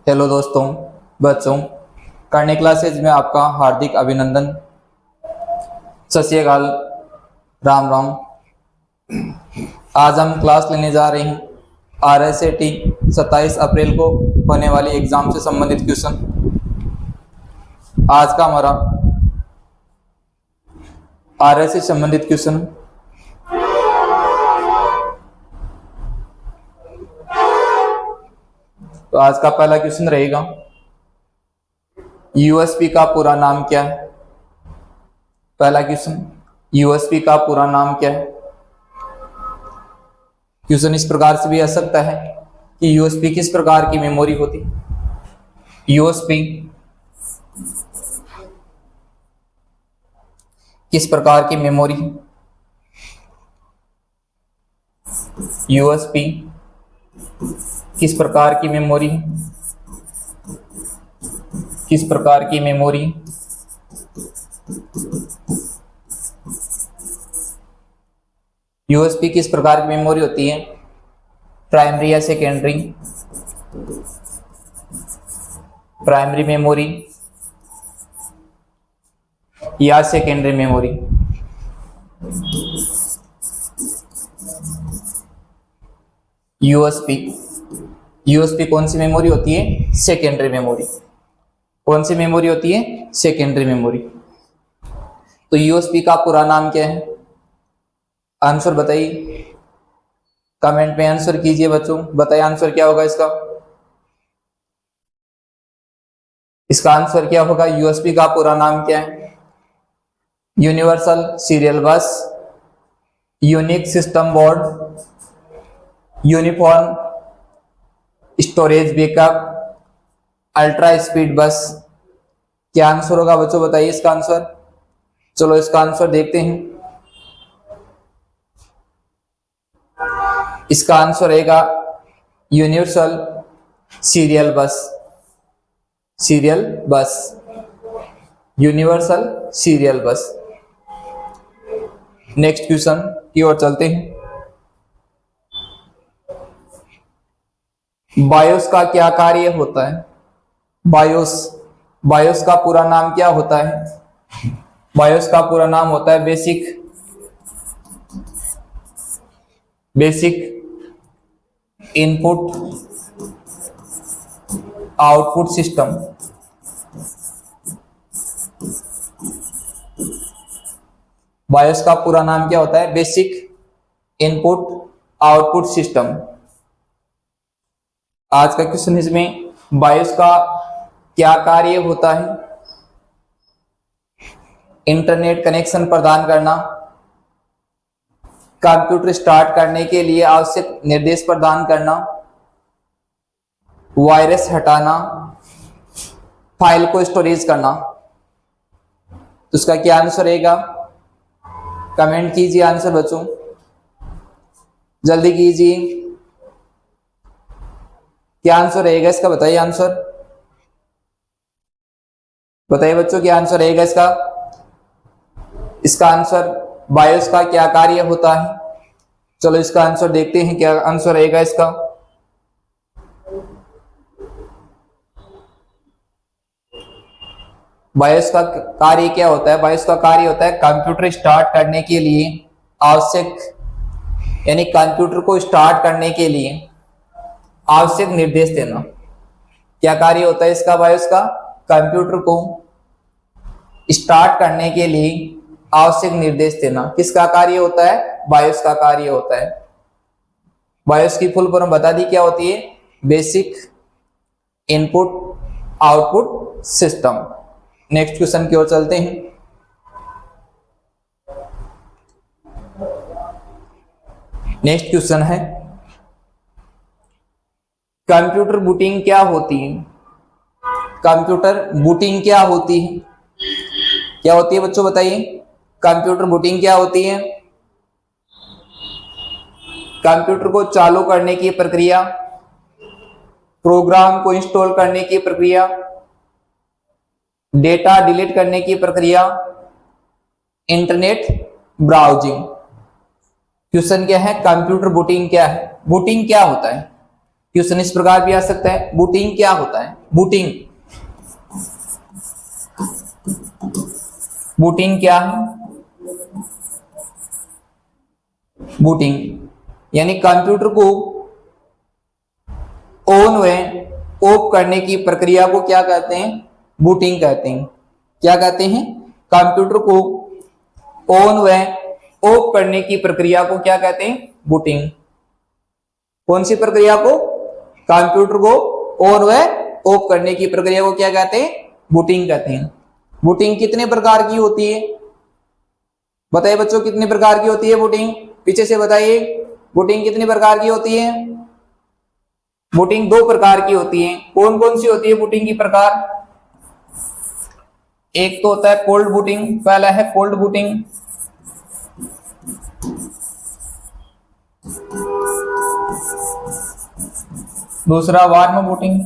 Hello दोस्तों, बच्चों, करने क्लासेज में आपका हार्दिक अभिनंदन। सत श्री अकाल, राम राम। आज हम क्लास लेने जा रहे हैं RSAT 27 अप्रैल को होने वाली एग्जाम से संबंधित क्वेश्चन। आज का हमारा RS से संबंधित क्वेश्चन तो आज का पहला क्वेश्चन रहेगा, यूएसपी का पूरा नाम क्या है। पहला क्वेश्चन, यूएसपी का पूरा नाम क्या है। क्वेश्चन इस प्रकार से भी आ सकता है कि यूएसपी किस प्रकार की मेमोरी होती है। यूएसपी किस प्रकार की मेमोरी है। यूएसपी किस प्रकार की मेमोरी है। किस प्रकार की मेमोरी। यूएसपी किस प्रकार की मेमोरी होती है, प्राइमरी या सेकेंडरी। प्राइमरी मेमोरी या सेकेंडरी मेमोरी। यूएसपी कौन सी मेमोरी होती है, सेकेंडरी मेमोरी। कौन सी मेमोरी होती है, सेकेंडरी मेमोरी। तो यूएसपी का पूरा नाम क्या है, आंसर बताइए, कमेंट में आंसर कीजिए बच्चों। बताइए आंसर क्या होगा इसका। इसका आंसर क्या होगा, यूएसबी का पूरा नाम क्या है। यूनिवर्सल सीरियल बस, unique system board, uniform storage backup, ultra speed बस। क्या आंसर होगा बच्चों, बताइए इसका आंसर। चलो इसका आंसर देखते हैं। इसका आंसर रहेगा यूनिवर्सल सीरियल बस। सीरियल बस, यूनिवर्सल सीरियल बस। नेक्स्ट क्वेश्चन की ओर चलते हैं। बायोस का क्या कार्य होता है। बायोस का पूरा नाम क्या होता है। बायोस का पूरा नाम होता है basic input output system. BIOS का पूरा नाम क्या होता है, बेसिक इनपुट आउटपुट सिस्टम। आज का क्वेश्चन इसमें बायोस का क्या कार्य होता है। इंटरनेट कनेक्शन प्रदान करना, कंप्यूटर स्टार्ट करने के लिए आवश्यक निर्देश प्रदान करना, वायरस हटाना, फाइल को स्टोरेज करना। तो उसका क्या आंसर रहेगा, कमेंट कीजिए आंसर बच्चों, जल्दी कीजिए। क्या आंसर रहेगा इसका, बताइए आंसर। बताइए बच्चों क्या आंसर रहेगा इसका। इसका आंसर बायोस का क्या कार्य होता है। चलो इसका आंसर देखते हैं, क्या आंसर रहेगा इसका। बायोस का कार्य क्या होता है। बायोस का कार्य होता है कंप्यूटर स्टार्ट करने के लिए आवश्यक, यानी कंप्यूटर को स्टार्ट करने के लिए आवश्यक निर्देश देना। क्या कार्य होता है इसका, बायोस का, कंप्यूटर को स्टार्ट करने के लिए आवश्यक निर्देश देना। किसका कार्य होता है, बायोस का कार्य होता है। बायोस की फुल फॉर्म बता दी क्या होती है, basic input output system. Next question की ओर चलते हैं। नेक्स्ट क्वेश्चन है, कंप्यूटर बूटिंग क्या होती है। कंप्यूटर बूटिंग क्या होती है। क्या होती है बच्चों, बताइए कंप्यूटर बूटिंग क्या होती है। कंप्यूटर को चालू करने की प्रक्रिया, प्रोग्राम को इंस्टॉल करने की प्रक्रिया, डेटा डिलीट करने की प्रक्रिया, इंटरनेट ब्राउजिंग। क्वेश्चन क्या है, कंप्यूटर बूटिंग क्या है, बूटिंग क्या होता है। क्वेश्चन इस प्रकार भी आ सकता है, बूटिंग क्या होता है। बूटिंग। बूटिंग क्या है? बूटिंग यानी कंप्यूटर को ऑन व ऑफ करने की प्रक्रिया को क्या कहते हैं? बूटिंग कहते हैं। क्या कहते हैं? कंप्यूटर को ऑन व ऑफ करने की प्रक्रिया को क्या कहते हैं? बूटिंग। कौन सी प्रक्रिया को? कंप्यूटर को ऑन व ऑफ करने की प्रक्रिया को क्या कहते हैं? बूटिंग कहते हैं। बूटिंग कितने प्रकार की होती है? बताइए बच्चों, कितने प्रकार की होती है बूटिंग? पीछे से बताइए, बूटिंग कितनी प्रकार की होती है? बूटिंग 2 प्रकार की होती है। कौन कौन सी होती है बूटिंग की प्रकार? एक तो होता है कोल्ड बूटिंग, पहला है कोल्ड बूटिंग। दूसरा वार्म बूटिंग।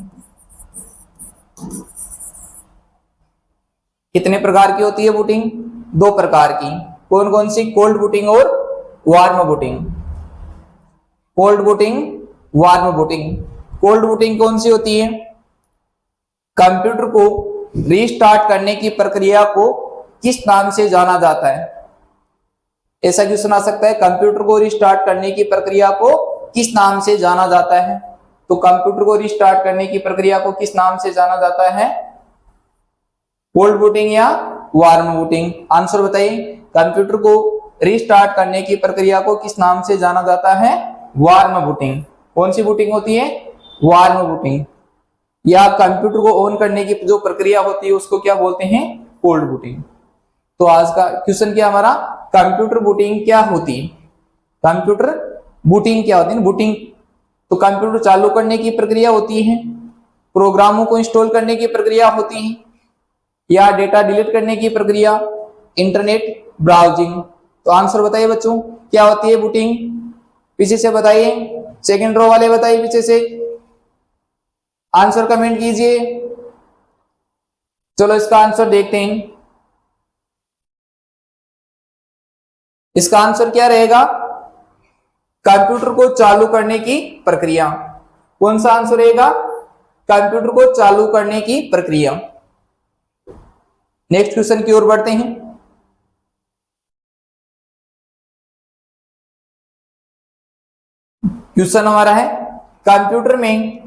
कितने प्रकार की होती है बूटिंग? 2 प्रकार की। कौन कौन सी? कोल्ड बूटिंग और warm booting. Cold booting, warm booting. Cold booting कौन सी होती है? कंप्यूटर को रीस्टार्ट करने की प्रक्रिया को किस नाम से जाना जाता है? ऐसा क्वेश्चन आ सकता है, कंप्यूटर को रीस्टार्ट करने की प्रक्रिया को किस नाम से जाना जाता है? तो कंप्यूटर को रीस्टार्ट करने की प्रक्रिया को किस नाम से जाना जाता है? कोल्ड बूटिंग या वार्म बूटिंग? आंसर बताइए। कंप्यूटर को रीस्टार्ट करने की प्रक्रिया को किस नाम से जाना जाता है? Warm booting. कौन सी बूटिंग होती है? Warm booting. या कंप्यूटर को ऑन करने की जो प्रक्रिया होती है उसको क्या बोलते हैं? Cold booting. तो आज का क्वेश्चन क्या हमारा? कंप्यूटर बूटिंग क्या होती है? कंप्यूटर बूटिंग क्या होती है? बूटिंग तो कंप्यूटर चालू करने की प्रक्रिया होती है, प्रोग्रामों को इंस्टॉल करने की प्रक्रिया होती है, या डेटा डिलीट करने की प्रक्रिया, इंटरनेट ब्राउजिंग। तो आंसर बताइए बच्चों, क्या होती है बूटिंग? पीछे से बताइए, सेकंड रो वाले बताइए पीछे से, आंसर कमेंट कीजिए। चलो इसका आंसर देखते हैं। इसका आंसर क्या रहेगा? कंप्यूटर को चालू करने की प्रक्रिया। कौन सा आंसर रहेगा? कंप्यूटर को चालू करने की प्रक्रिया। नेक्स्ट क्वेश्चन की ओर बढ़ते हैं। क्वेश्चन हमारा है, कंप्यूटर में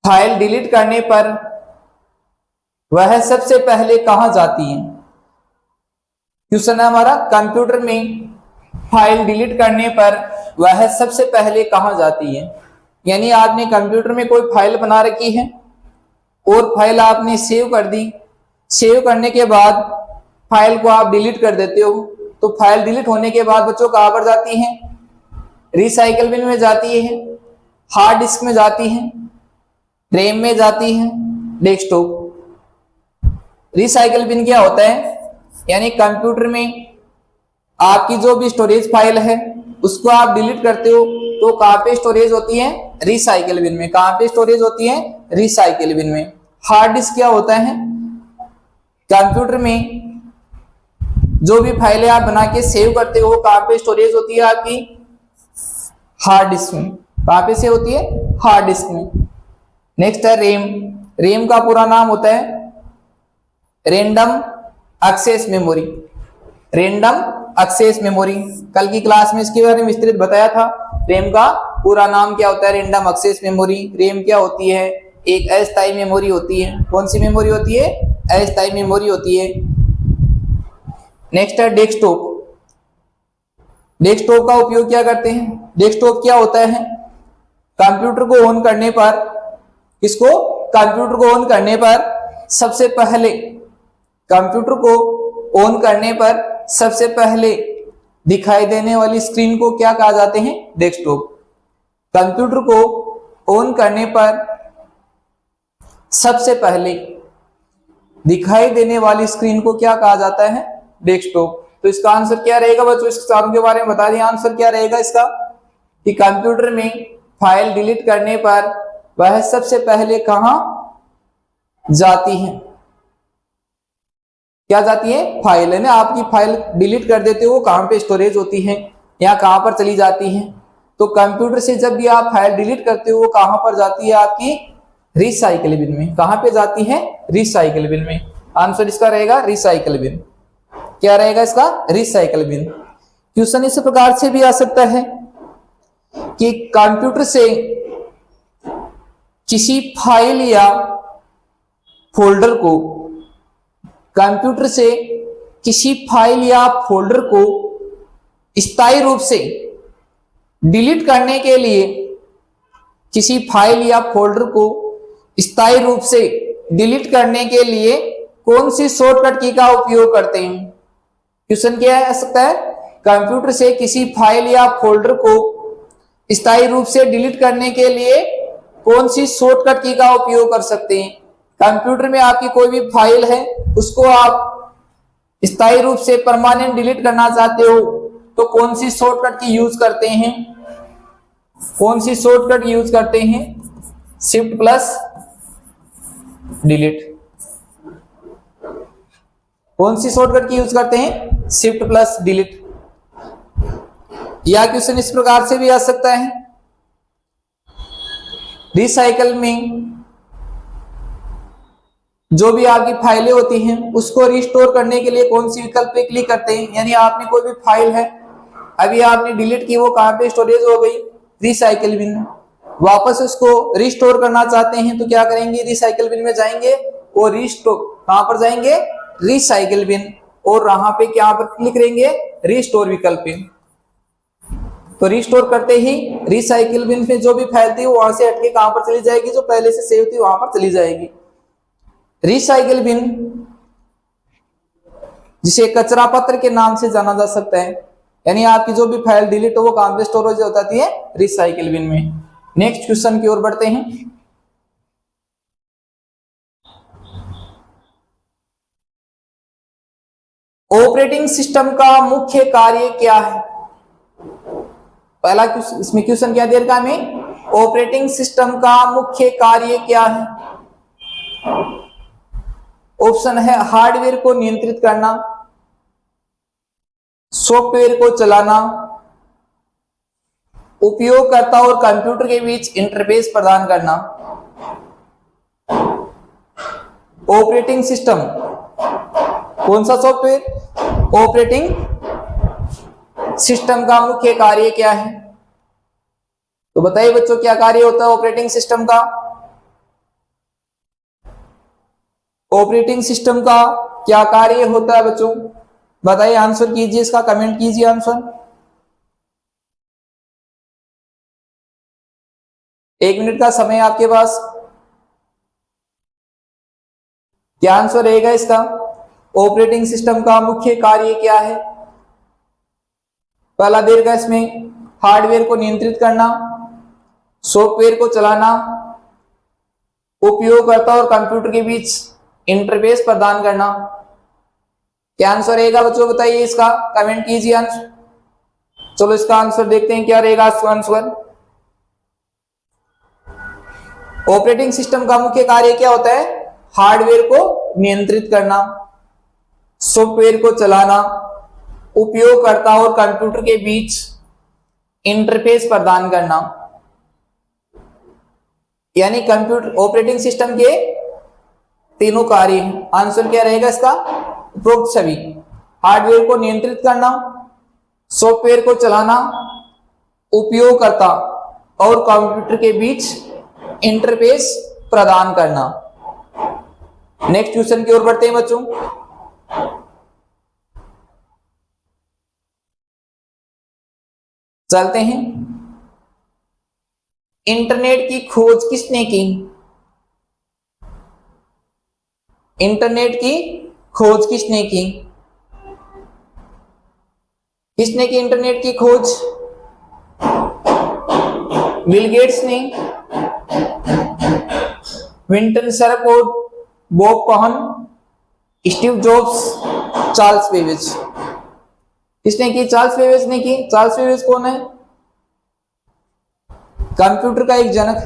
फाइल डिलीट करने पर वह सबसे पहले कहां जाती है? क्वेश्चन है हमारा, कंप्यूटर में फाइल डिलीट करने पर वह सबसे पहले कहां जाती है? यानी आपने कंप्यूटर में कोई फाइल बना रखी है और फाइल आपने सेव कर दी, सेव करने के बाद फाइल को आप डिलीट कर देते हो, तो फाइल डिलीट होने के बाद बच्चों कहां पर जाती है? रिसाइकल बिन में जाती है, हार्ड डिस्क में जाती है, रैम में जाती है, डेस्कटॉप। रिसाइकल बिन क्या होता है? यानी कंप्यूटर में आपकी जो भी स्टोरेज फाइल है उसको आप डिलीट करते हो तो कहां पे स्टोरेज होती है? रिसाइकल बिन में। कहां पे स्टोरेज होती है? रिसाइकल बिन में। हार्ड डिस्क क्या होता है? कंप्यूटर में जो भी फाइलें आप बना के सेव करते हो कहां पे स्टोरेज होती है आपकी? हार्ड डिस्क में। कहां पे से होती है? हार्ड डिस्क में। नेक्स्ट है रैम। रैम का पूरा नाम होता है random access memory. Random access memory, कल की क्लास में इसके बारे में विस्तृत बताया था। रैम का पूरा नाम क्या होता है? Random access memory. रैम क्या होती है? एक अस्थायी मेमोरी होती है। कौन सी मेमोरी होती है? अस्थायी मेमोरी होती है। नेक्स्ट है डेस्कटॉप। डेस्कटॉप का उपयोग क्या करते हैं? डेस्कटॉप क्या होता है? कंप्यूटर को ऑन करने पर, इसको कंप्यूटर को ऑन करने पर सबसे पहले, कंप्यूटर को ऑन करने पर सबसे पहले दिखाई देने वाली स्क्रीन को क्या कहा जाते हैं? डेस्कटॉप। कंप्यूटर को ऑन करने पर सबसे पहले दिखाई देने वाली स्क्रीन को क्या कहा जाता है? डेस्कटॉप। तो इसका आंसर क्या रहेगा बच्चों? इस चारों के बारे में बता दिया। आंसर क्या रहेगा इसका? कि कंप्यूटर में फाइल डिलीट करने पर वह सबसे पहले कहां जाती है? क्या जाती है? फाइल है ना, आपकी फाइल डिलीट कर देते हो, कहां पे स्टोरेज होती है या कहां पर चली जाती है? तो कंप्यूटर से जब भी आप फाइल डिलीट करते हो कहां पर जाती है? आपकी रिसाइकल बिन में। कहां पे जाती है? रिसाइकल बिन में। आंसर इसका रहेगा रिसाइकल बिन। क्या रहेगा इसका? Recycle bin. क्वेश्चन इस प्रकार से भी आ सकता है कि कंप्यूटर से किसी फाइल या फोल्डर को कंप्यूटर से किसी फाइल या फोल्डर को स्थायी रूप से डिलीट करने के लिए किसी फाइल या फोल्डर को स्थायी रूप से डिलीट करने के लिए कौन सी शॉर्टकट की का उपयोग करते हैं? क्वेश्चन क्या है सकता है? कंप्यूटर से किसी फाइल या फोल्डर को स्थायी रूप से डिलीट करने के लिए कौन सी शॉर्टकट की का उपयोग कर सकते हैं? कंप्यूटर में आपकी कोई भी फाइल है, उसको आप स्थायी रूप से परमानेंट डिलीट करना चाहते हो तो कौन सी शॉर्टकट की यूज करते हैं? कौन सी शॉर्टकट यूज करते हैं? Shift plus delete. कौन सी शॉर्टकट की यूज करते हैं? Shift plus delete. या क्वेश्चन इस प्रकार से भी आ सकता है, रिसाइकल में जो भी आपकी फाइलें होती हैं उसको रिस्टोर करने के लिए कौन सी विकल्प पे क्लिक करते हैं? यानी आपने कोई भी फाइल है, अभी आपने डिलीट की, वो कहां पे स्टोरेज हो गई? रिसाइकल बिन में। वापस उसको रिस्टोर करना चाहते हैं तो क्या करेंगे? रिसाइकल बिन में जाएंगे और रिस्टोर कहां पर जाएंगे? Recycle bin. और वहां पे क्या पर क्लिक करेंगे? रिस्टोर विकल्प पे। तो रिस्टोर करते ही रिसाइकल बिन में जो भी फाइल थी वो वहां से हटके कहां पर चली जाएगी? जो पहले से सेव थी वहां पर चली जाएगी। रिसाइकल बिन, जिसे कचरा पत्र के नाम से जाना जा सकता है, यानी आपकी जो भी फाइल डिलीट हो वो कहां पे स्टोर हो जाती है? रिसाइकल बिन में। नेक्स्ट क्वेश्चन की ओर बढ़ते हैं। ऑपरेटिंग सिस्टम का मुख्य कार्य क्या है? पहला इसमें क्वेश्चन क्या दे रखा है हमें? ऑपरेटिंग सिस्टम का मुख्य कार्य क्या है? ऑप्शन है हार्डवेयर को नियंत्रित करना, सॉफ्टवेयर को चलाना, उपयोगकर्ता और कंप्यूटर के बीच इंटरफेस प्रदान करना। ऑपरेटिंग सिस्टम कौन सा सॉफ्टवेयर? ऑपरेटिंग सिस्टम का मुख्य कार्य क्या है? तो बताइए बच्चों, क्या कार्य होता है ऑपरेटिंग सिस्टम का? ऑपरेटिंग सिस्टम का क्या कार्य होता है बच्चों? बताइए, आंसर कीजिए, इसका कमेंट कीजिए आंसर। 1 मिनट का समय आपके पास। क्या आंसर रहेगा इसका? ऑपरेटिंग सिस्टम का मुख्य कार्य क्या है? पहला देगा इसमें हार्डवेयर को नियंत्रित करना, सॉफ्टवेयर को चलाना, उपयोगकर्ता और कंप्यूटर के बीच इंटरफेस प्रदान करना। क्या आंसर रहेगा बच्चों? बताइए, इसका कमेंट कीजिए आंसर। चलो इसका आंसर देखते हैं क्या रहेगा आंसर। ऑपरेटिंग सिस्टम का मुख्य कार्य क्या होता है? हार्डवेयर को नियंत्रित करना, सॉफ्टवेयर को चलाना, उपयोगकर्ता और कंप्यूटर के बीच इंटरफेस प्रदान करना। यानी कंप्यूटर ऑपरेटिंग सिस्टम के तीनों कार्य हैं। आंसर क्या रहेगा इसका? उपरोक्त सभी। हार्डवेयर को नियंत्रित करना, सॉफ्टवेयर को चलाना, उपयोगकर्ता और कंप्यूटर के बीच इंटरफेस प्रदान करना। नेक्स्ट क्वेश्चन की ओर बढ़ते हैं बच्चों। चलते हैं। इंटरनेट की खोज किसने की? इंटरनेट की खोज किसने की? किसने की इंटरनेट की खोज? बिल गेट्स ने, Vinton Sherford, Bob Kahn, Steve Jobs, Charles Babbage. किसने की? चार्ल्स बेबेज ने की। चार्ल्स बेबेज कौन है? कंप्यूटर का एक जनक।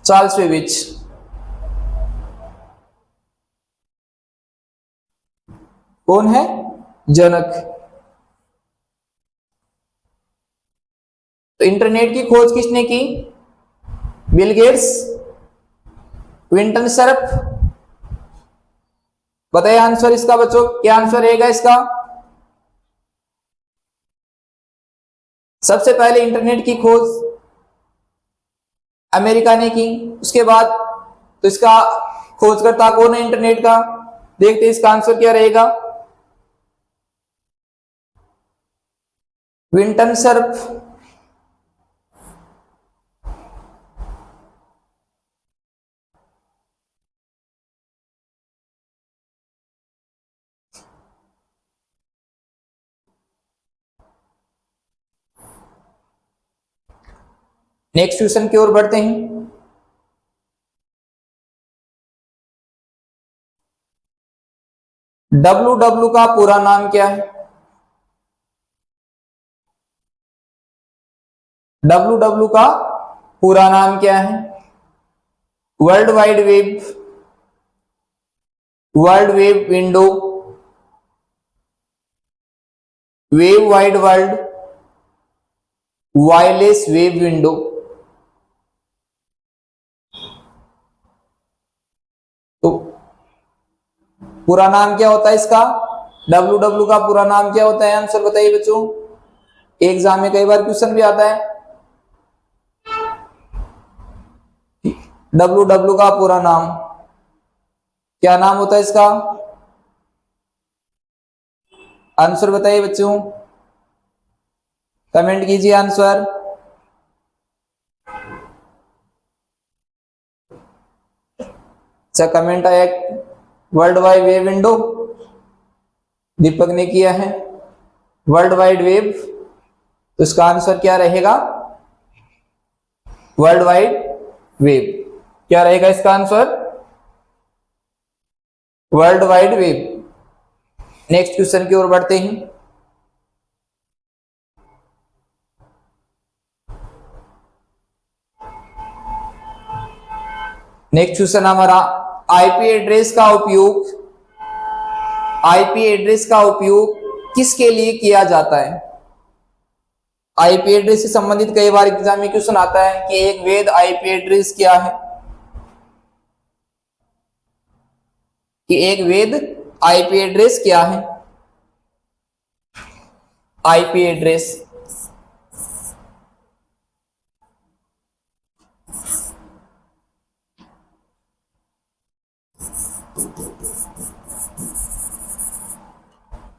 चार्ल्स बेबेज कौन है? जनक। तो इंटरनेट की खोज किसने की? Bill Gates, Vinton Cerf. बताइए आंसर इसका बच्चों, क्या आंसर रहेगा इसका? सबसे पहले इंटरनेट की खोज अमेरिका ने की, उसके बाद तो इसका खोजकर्ता कौन है इंटरनेट का? देखते हैं इसका आंसर क्या रहेगा। Vinton Cerf. नेक्स्ट क्वेश्चन की ओर बढ़ते हैं। WW का पूरा नाम क्या है? WW का पूरा नाम क्या है? World wide web, world web window, web wide world, wireless web window. तो पूरा नाम क्या होता है इसका? WW का पूरा नाम क्या होता है? आंसर बताइए बच्चों, एग्जाम में कई बार क्वेश्चन भी आता है। WW का पूरा नाम क्या नाम होता है इसका? आंसर बताइए बच्चों, कमेंट कीजिए आंसर। अच्छा, कमेंट आया वर्ल्ड वाइड वेब विंडो, दीपक ने किया है वर्ल्ड वाइड वेब, तो इसका आंसर क्या रहेगा? World wide web. क्या रहेगा इसका answer? World wide web. Next question की ओर बढ़ते हैं। नेक्स्ट क्वेश्चन हमारा, आईपी एड्रेस का उपयोग, आईपी एड्रेस का उपयोग किसके लिए किया जाता है? आईपी एड्रेस से संबंधित कई बार एग्जाम में क्वेश्चन आता है कि एक वैध आईपी एड्रेस क्या है? कि एक वैध आईपी एड्रेस क्या है? आईपी एड्रेस,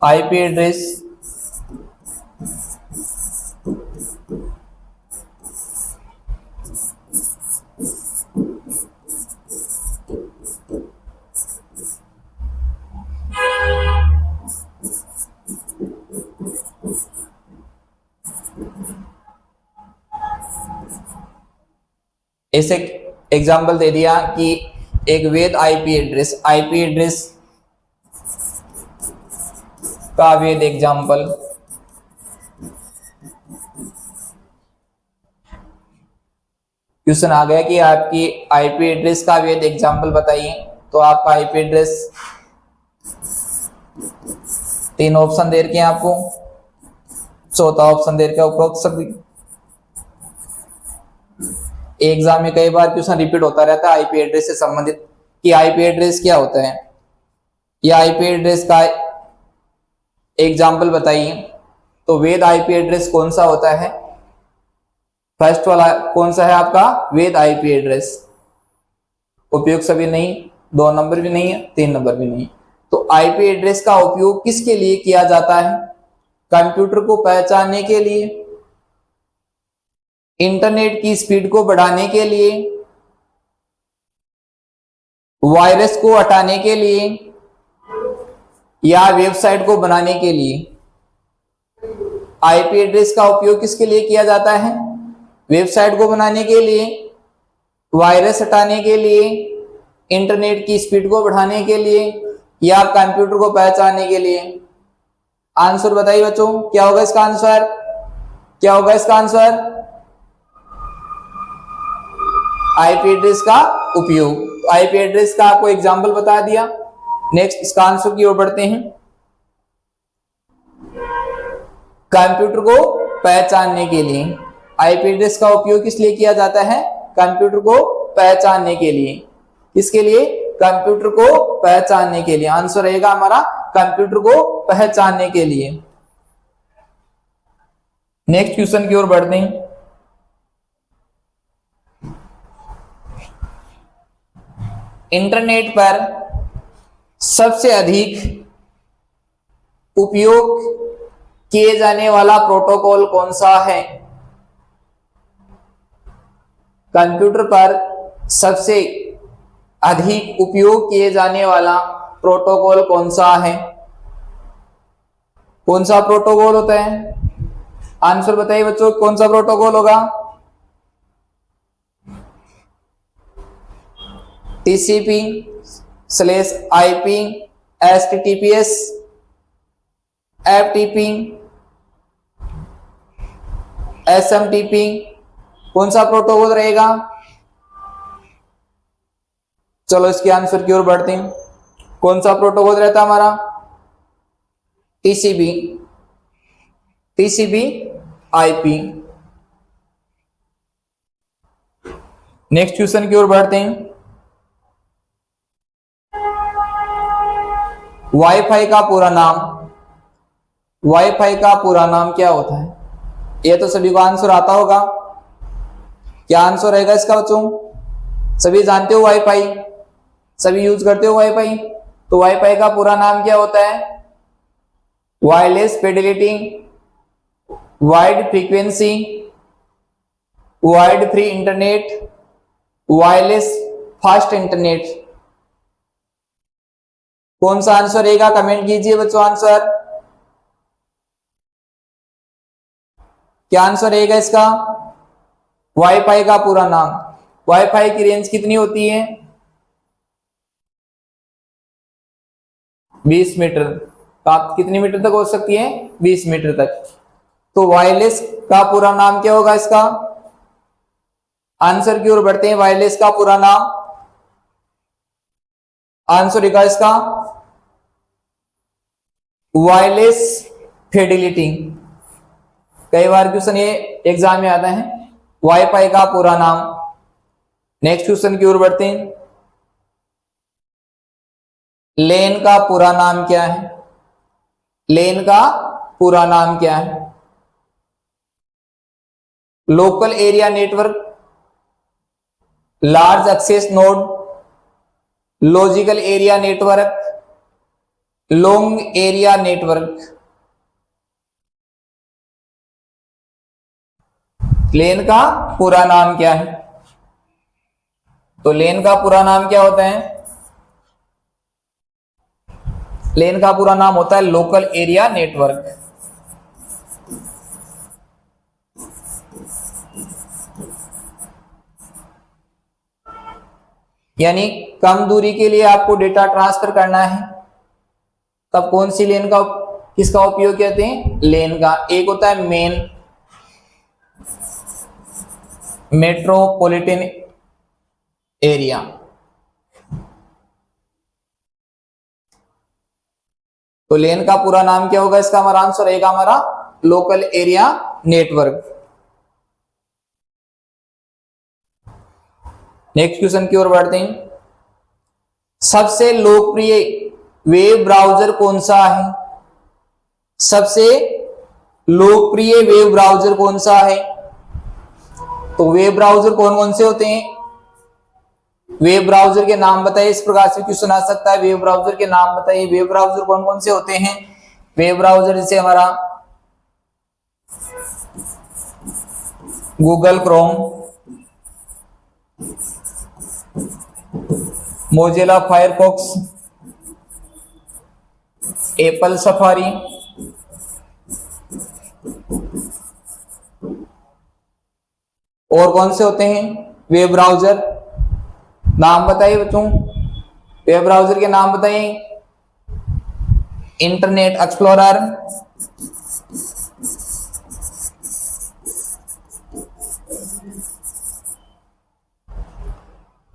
आईपी एड्रेस ऐसे एग्जाम्पल दे दिया कि एक वैध आईपी एड्रेस, आईपी एड्रेस का वैध एग्जाम्पल, क्वेश्चन आ गया कि आपकी आईपी एड्रेस का वैध एग्जाम्पल बताइए, तो आपका आईपी एड्रेस 3 ऑप्शन दे रखे हैं आपको, चौथा ऑप्शन दे रखा है उपरोक्त सभी। एग्जाम में कई बार क्वेश्चन रिपीट होता रहता है आईपी एड्रेस से संबंधित कि आईपी एड्रेस क्या होता है, या आईपी एड्रेस का एग्जाम्पल बताइए। तो वैध आईपी एड्रेस कौन सा होता है? फर्स्ट वाला कौन सा है आपका? वैध आईपी एड्रेस। उपयोग सभी नहीं, 2 नंबर भी नहीं है, 3 नंबर भी नहीं। तो आईपी एड्रेस का उपयोग किसके लिए किया जाता है? कंप्यूटर को पहचानने के लिए, इंटरनेट की स्पीड को बढ़ाने के लिए, वायरस को हटाने के लिए, या वेबसाइट को बनाने के लिए। आईपी एड्रेस का उपयोग किसके लिए किया जाता है? वेबसाइट को बनाने के लिए, वायरस हटाने के लिए, इंटरनेट की स्पीड को बढ़ाने के लिए, या कंप्यूटर को पहचानने के लिए। आंसर बताइए बच्चों, क्या होगा इसका आंसर? क्या होगा इसका आंसर? आईपी एड्रेस का उपयोग। आईपी एड्रेस का आपको एग्जाम्पल बता दिया। नेक्स्ट इसका आंसर की ओर बढ़ते हैं। कंप्यूटर को पहचानने के लिए आईपी एड्रेस का उपयोग किस लिए किया जाता है? कंप्यूटर को पहचानने के लिए। किसके लिए? कंप्यूटर को पहचानने के लिए। आंसर रहेगा हमारा कंप्यूटर को पहचानने के लिए। नेक्स्ट क्वेश्चन की ओर बढ़ते हैं। इंटरनेट पर सबसे अधिक उपयोग किए जाने वाला प्रोटोकॉल कौन सा है? कंप्यूटर पर सबसे अधिक उपयोग किए जाने वाला प्रोटोकॉल कौन सा है? कौन सा प्रोटोकॉल होता है? आंसर बताइए बच्चों, कौन सा प्रोटोकॉल होगा? TCP slash IP, HTTPS, FTP, SMTP, कौन सा प्रोटोकॉल रहेगा? चलो इसके आंसर की ओर बढ़ते हैं। कौन सा प्रोटोकॉल रहता है हमारा? TCP, TCP IP. Next question की ओर बढ़ते हैं। वाईफाई का पूरा नाम, वाईफाई का पूरा नाम क्या होता है? ये तो सभी को आंसर आता होगा। क्या आंसर रहेगा इसका बच्चों? सभी जानते हो वाईफाई, सभी यूज करते हो वाईफाई। तो वाईफाई का पूरा नाम क्या होता है? Wireless Fidelity, wide frequency, wide free internet, wireless fast internet. कौन सा आंसर रहेगा? कमेंट कीजिए बच्चों आंसर। क्या आंसर रहेगा इसका? वाईफाई का पूरा नाम। वाईफाई की रेंज कितनी होती है? 20 मीटर। कितनी मीटर तक हो सकती है? 20 मीटर तक। तो वायरलेस का पूरा नाम क्या होगा इसका? आंसर की ओर बढ़ते हैं। वायरलेस का पूरा नाम, आंसर रहेगा इसका वायरलेस फिडेलिटी। कई बार क्वेश्चन ये एग्जाम में आता है, वाईफाई का पूरा नाम। नेक्स्ट क्वेश्चन की ओर बढ़ते हैं। लेन का पूरा नाम क्या है? लेन का पूरा नाम क्या है? Local area network, large access node, logical area network, long area network. LAN का पूरा नाम क्या है? तो लेन का पूरा नाम क्या होता है? लेन का पूरा नाम होता है लोकल एरिया नेटवर्क। यानी कम दूरी के लिए आपको डेटा ट्रांसफर करना है, तब कौन सी लेन का, किसका उपयोग कहते हैं? लेन का। एक होता है मेन, मेट्रोपॉलिटन एरिया। तो लेन का पूरा नाम क्या होगा? इसका हमारा आंसर रहेगा हमारा local area network. Next question की ओर बढ़ते हैं। सबसे लोकप्रिय वेब ब्राउजर कौन सा है? सबसे लोकप्रिय वेब ब्राउजर कौन सा है? तो वेब ब्राउजर कौन कौन से होते हैं? वेब ब्राउजर के नाम बताइए। इस प्रकार से क्वेश्चन आ सकता है, वेब ब्राउजर के नाम बताइए। वेब ब्राउजर कौन कौन से होते हैं? वेब ब्राउजर जैसे हमारा Google Chrome, Mozilla Firefox, Apple safari, और कौन से होते हैं वेब ब्राउजर? नाम बताइए बच्चों, वेब ब्राउजर के नाम बताइए। इंटरनेट एक्सप्लोरर,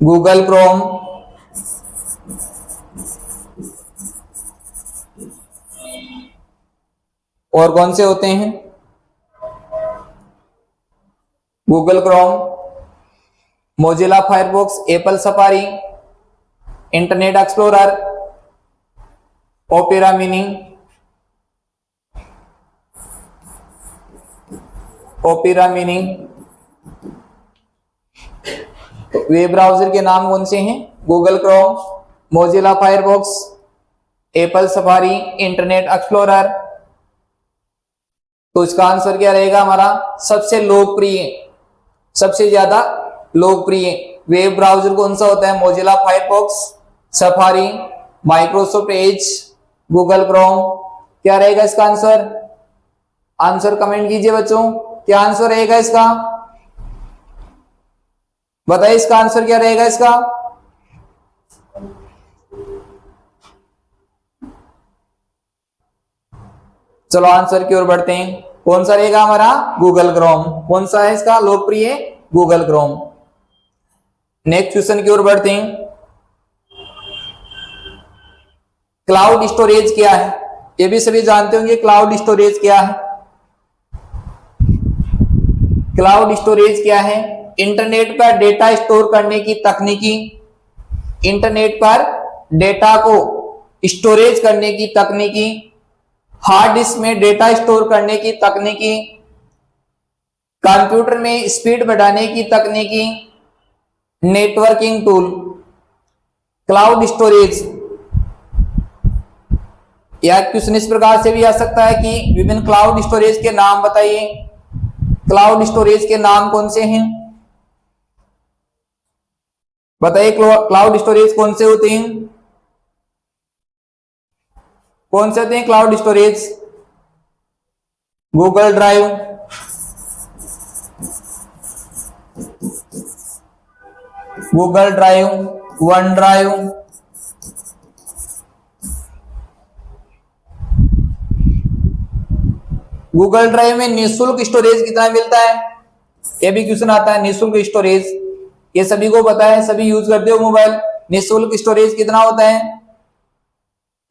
गूगल क्रोम, और कौन से होते हैं? Google Chrome, Mozilla Firefox, Apple safari, internet explorer, opera mini, opera mini. Web browser के नाम कौन से हैं? Google Chrome, Mozilla Firefox, Apple safari, internet explorer. तो इसका आंसर क्या रहेगा हमारा? सबसे लोकप्रिय, सबसे ज्यादा लोकप्रिय वेब ब्राउजर कौन सा होता है? Mozilla Firefox, safari, Microsoft Edge, Google Chrome. क्या रहेगा इसका आंसर? आंसर कमेंट कीजिए बच्चों, क्या आंसर रहेगा इसका? बताइए इसका आंसर क्या रहेगा इसका? चलो आंसर की ओर बढ़ते हैं। कौन सा रहेगा हमारा? Google Chrome. कौन सा है इसका लोकप्रिय? Google Chrome. नेक्स्ट क्वेश्चन की ओर बढ़ते हैं। क्लाउड स्टोरेज क्या है? ये भी सभी जानते होंगे क्लाउड स्टोरेज क्या है। क्लाउड स्टोरेज क्या है? इंटरनेट पर डेटा स्टोर करने की तकनीकी, इंटरनेट पर डेटा को स्टोरेज करने की तकनीकी, हार्ड डिस्क में डेटा स्टोर करने की तकनीकी, कंप्यूटर में स्पीड बढ़ाने की तकनीकी, नेटवर्किंग टूल। क्लाउड स्टोरेज या क्वेश्चन इस प्रकार से भी आ सकता है कि विभिन्न क्लाउड स्टोरेज के नाम बताइए। क्लाउड स्टोरेज के नाम कौन से हैं? बताइए क्लाउड स्टोरेज कौन से होते हैं? कौन से होते हैं cloud storage? Google drive, Google drive, one drive, Google drive में निःशुल्क स्टोरेज कितना मिलता है? ये भी क्वेश्चन आता है। निःशुल्क स्टोरेज ये सभी को पता है, सभी यूज करते हो मोबाइल। निःशुल्क स्टोरेज कितना होता है?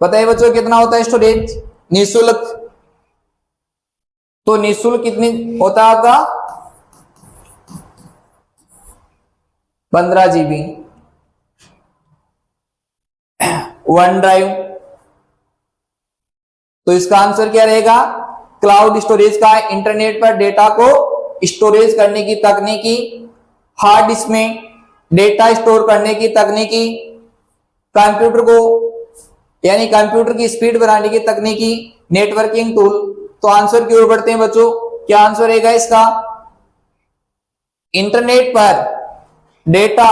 बताइए बच्चों कितना होता है स्टोरेज निःशुल्क? तो निःशुल्क कितनी होता है आपका? 15 GB। वन ड्राइव, तो इसका आंसर क्या रहेगा? क्लाउड स्टोरेज का इंटरनेट पर डेटा को स्टोरेज करने की तकनीकी, हार्ड डिस्क में डेटा स्टोर करने की तकनीकी, कंप्यूटर को यानी कंप्यूटर की स्पीड बढ़ाने की तकनीकी, नेटवर्किंग टूल। तो आंसर की ओर बढ़ते हैं बच्चों, क्या आंसर रहेगा इसका? इंटरनेट पर डेटा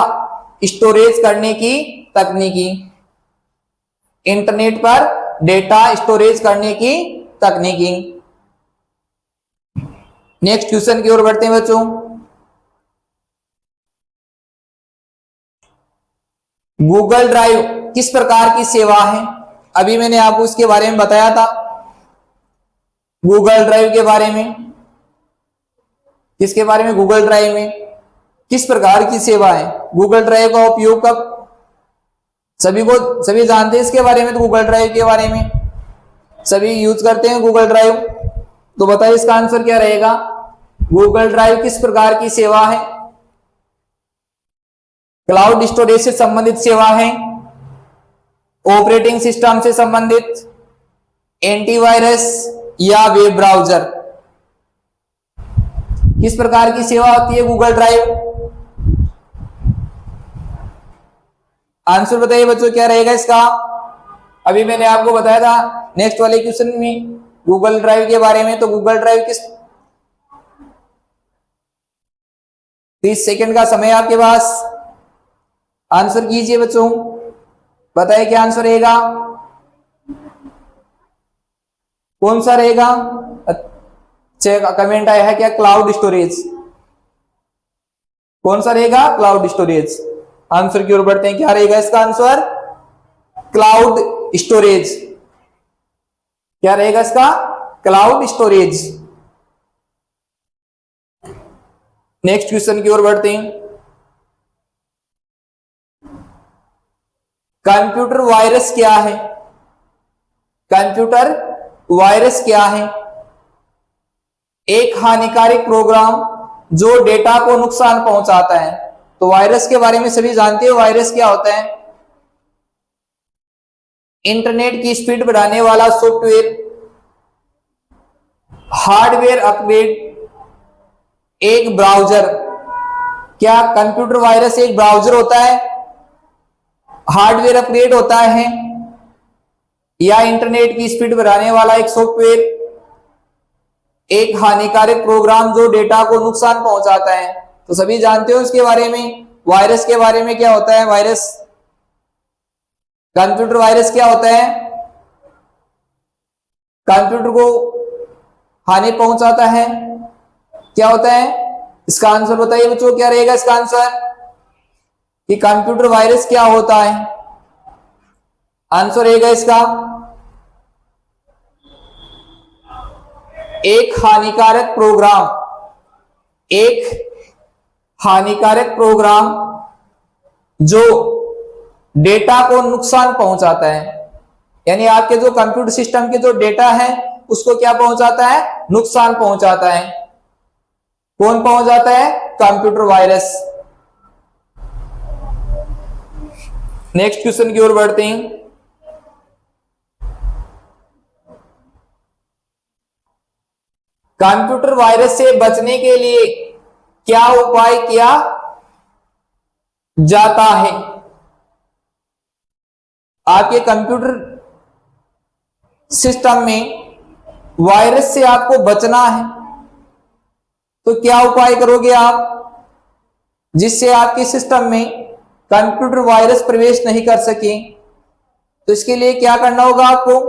स्टोरेज करने की तकनीकी, इंटरनेट पर डेटा स्टोरेज करने की तकनीकी। नेक्स्ट क्वेश्चन की ओर बढ़ते हैं बच्चों। गूगल ड्राइव किस प्रकार की सेवा है? अभी मैंने आपको इसके बारे में बताया था, गूगल ड्राइव के बारे में। किसके बारे में? गूगल ड्राइव में किस प्रकार की सेवा है? गूगल ड्राइव का उपयोग कब? सभी जानते हैं इसके बारे में। तो गूगल ड्राइव के बारे में सभी यूज करते हैं गूगल ड्राइव। तो बताइए इसका आंसर क्या रहेगा? गूगल ड्राइव किस प्रकार की सेवा है? क्लाउड स्टोरेज से संबंधित सेवा है, ऑपरेटिंग सिस्टम से संबंधित, एंटीवायरस या वेब ब्राउजर। किस प्रकार की सेवा होती है गूगल ड्राइव? आंसर बताइए बच्चों क्या रहेगा इसका? अभी मैंने आपको बताया था नेक्स्ट वाले क्वेश्चन में गूगल ड्राइव के बारे में। तो गूगल ड्राइव किस 30 सेकंड का समय आपके पास, आंसर कीजिए बच्चों। बताइए क्या आंसर रहेगा? कौन सा रहेगा? अच्छा कमेंट आया है क्या? Cloud storage. कौन सा रहेगा? Cloud storage. आंसर की ओर बढ़ते हैं, क्या रहेगा इसका आंसर? Cloud storage. क्या रहेगा इसका? Cloud storage. नेक्स्ट क्वेश्चन की ओर बढ़ते हैं। कंप्यूटर वायरस क्या है? कंप्यूटर वायरस क्या है? एक हानिकारक प्रोग्राम जो डेटा को नुकसान पहुंचाता है। तो वायरस के बारे में सभी जानते हो, वायरस क्या होता है? इंटरनेट की स्पीड बढ़ाने वाला सॉफ्टवेयर, हार्डवेयर अपग्रेड, एक ब्राउजर। क्या कंप्यूटर वायरस एक ब्राउजर होता है, हार्डवेयर अपग्रेड होता है, या इंटरनेट की स्पीड बढ़ाने वाला एक सॉफ्टवेयर, एक हानिकारक प्रोग्राम जो डेटा को नुकसान पहुंचाता है? तो सभी जानते हो इसके बारे में। वायरस के बारे में क्या होता है? वायरस, कंप्यूटर वायरस क्या होता है? कंप्यूटर को हानि पहुंचाता है। क्या होता है? इसका आंसर बताइए बच्चों, क्या रहेगा इसका आंसर कि कंप्यूटर वायरस क्या होता है? आंसर रहेगा इसका एक हानिकारक प्रोग्राम, एक हानिकारक प्रोग्राम जो डेटा को नुकसान पहुंचाता है। यानी आपके जो कंप्यूटर सिस्टम के जो डेटा है उसको क्या पहुंचाता है? नुकसान पहुंचाता है। कौन पहुंचाता है? Computer virus. नेक्स्ट क्वेश्चन की ओर बढ़ते हैं। कंप्यूटर वायरस से बचने के लिए क्या उपाय किया जाता है? आपके कंप्यूटर सिस्टम में वायरस से आपको बचना है तो क्या उपाय करोगे आप जिससे आपके सिस्टम में कंप्यूटर वायरस प्रवेश नहीं कर सके? तो इसके लिए क्या करना होगा आपको?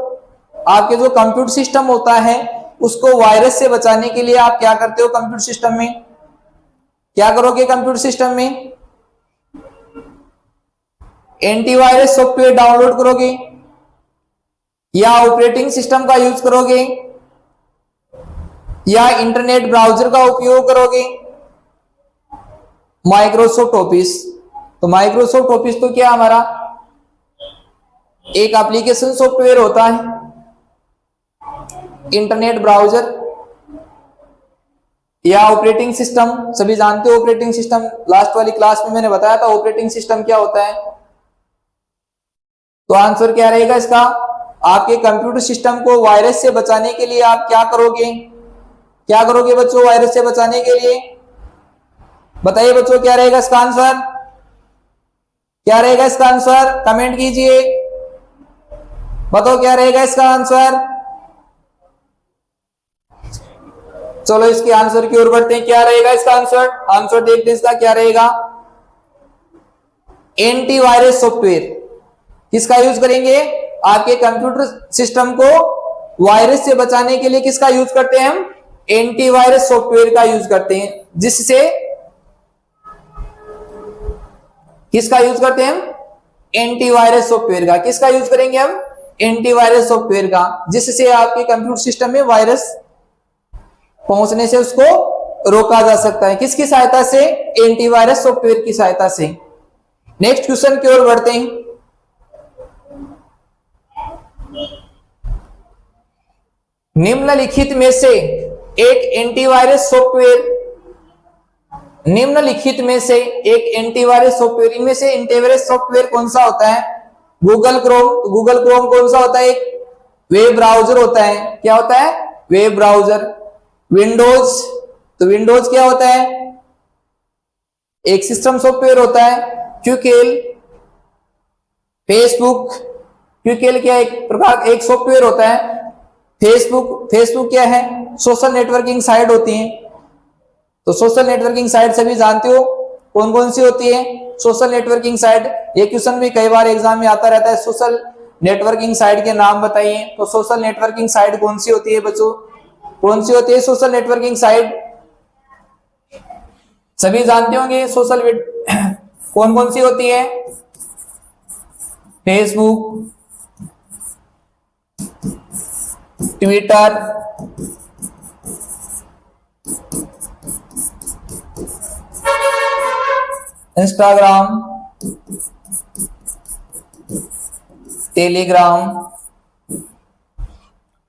आपके जो कंप्यूटर सिस्टम होता है उसको वायरस से बचाने के लिए आप क्या करते हो? कंप्यूटर सिस्टम में क्या करोगे? कंप्यूटर सिस्टम में एंटीवायरस सॉफ्टवेयर डाउनलोड करोगे या ऑपरेटिंग सिस्टम का यूज करोगे या इंटरनेट ब्राउजर का उपयोग करोगे? Microsoft office. तो माइक्रोसॉफ्ट ऑफिस तो क्या हमारा एक एप्लीकेशन सॉफ्टवेयर होता है। इंटरनेट ब्राउजर या ऑपरेटिंग सिस्टम, सभी जानते हो ऑपरेटिंग सिस्टम, लास्ट वाली क्लास में मैंने बताया था ऑपरेटिंग सिस्टम क्या होता है। तो आंसर क्या रहेगा इसका? आपके कंप्यूटर सिस्टम को वायरस से बचाने के लिए आप क्या करोगे? क्या करोगे बच्चों वायरस से बचाने के लिए? बताइए बच्चों, क्या रहेगा इसका आंसर? क्या रहेगा इसका आंसर? कमेंट कीजिए, बताओ क्या रहेगा इसका आंसर। चलो इसके आंसर की ओर बढ़ते हैं। क्या रहेगा इसका आंसर? आंसर देखते हैं इसका क्या रहेगा। Antivirus software. किसका यूज करेंगे? आपके कंप्यूटर सिस्टम को वायरस से बचाने के लिए किसका यूज करते हैं हम? एंटीवायरस सॉफ्टवेयर का यूज करते हैं। जिससे किसका यूज करते हैं हम? एंटीवायरस सॉफ्टवेयर का। किसका यूज करेंगे हम? एंटीवायरस सॉफ्टवेयर का, जिससे आपके कंप्यूटर सिस्टम में वायरस पहुंचने से उसको रोका जा सकता है। किसकी सहायता से? एंटीवायरस सॉफ्टवेयर की सहायता से। नेक्स्ट क्वेश्चन की ओर बढ़ते हैं। निम्नलिखित में से एक एंटीवायरस सॉफ्टवेयर, निम्नलिखित में से एक एंटीवायरस सॉफ्टवेयर, इनमें से एंटीवायरस सॉफ्टवेयर कौन सा होता है? Google Chrome. तो गूगल क्रोम कौन सा होता है? एक वेब ब्राउजर होता है। क्या होता है? Web browser. विंडोज, तो विंडोज क्या होता है? एक सिस्टम सॉफ्टवेयर होता है। क्यूकेल, फेसबुक, क्यूकेल क्या एक प्रकार एक सॉफ्टवेयर होता है। फेसबुक क्या है? सोशल नेटवर्किंग साइट होती है। तो सोशल नेटवर्किंग साइट सभी जानते हो कौन कौन सी होती है? सोशल नेटवर्किंग साइट, ये क्वेश्चन भी कई बार एग्जाम में आता रहता है। सोशल नेटवर्किंग साइट के नाम बताइए। तो सोशल नेटवर्किंग साइट कौन सी होती है बच्चों? कौन सी होती है सोशल नेटवर्किंग साइट? सभी जानते होंगे सोशल कौन कौन सी होती है? फेसबुक, ट्विटर, इंस्टाग्राम, टेलीग्राम,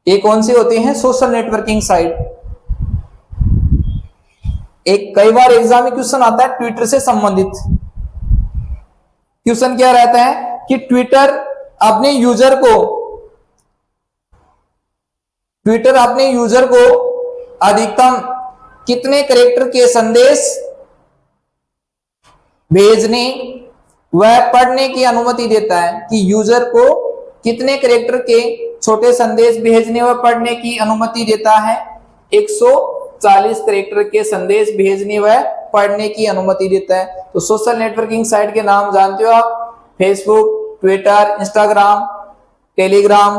ये कौन सी होती हैं? Social networking site. एक कई बार एग्जाम में क्वेश्चन आता है ट्विटर से संबंधित। क्वेश्चन क्या रहता है कि ट्विटर अपने यूजर को अधिकतम कितने कैरेक्टर के संदेश भेजने व पढ़ने की अनुमति देता है, कि यूजर को कितने कैरेक्टर के छोटे संदेश भेजने व पढ़ने की अनुमति देता है। 140 कैरेक्टर के संदेश भेजने व पढ़ने की अनुमति देता है। तो सोशल नेटवर्किंग साइट के नाम जानते हो आप, Facebook, Twitter, Instagram, Telegram,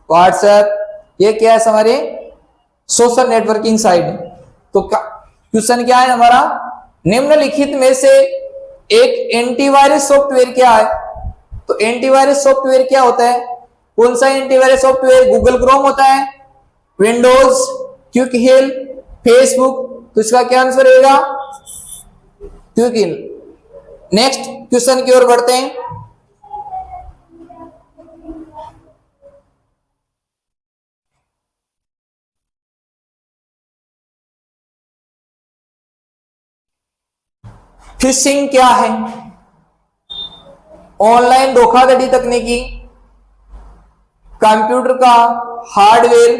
WhatsApp, ये क्या है हमारे सोशल नेटवर्किंग साइट। तो क्वेश्चन क्या है हमारा, निम्नलिखित में से एक एंटीवायरस सॉफ्टवेयर क्या है। तो एंटीवायरस सॉफ्टवेयर क्या होता है, कौन सा एंटीवायरस सॉफ्टवेयर, गूगल क्रोम होता है, विंडोज, क्विक हिल, फेसबुक। तो इसका क्या आंसर रहेगा, क्विक हिल। नेक्स्ट क्वेश्चन की ओर बढ़ते हैं। फिशिंग क्या है, ऑनलाइन धोखाधड़ी तकनीकी, कंप्यूटर का हार्डवेयर।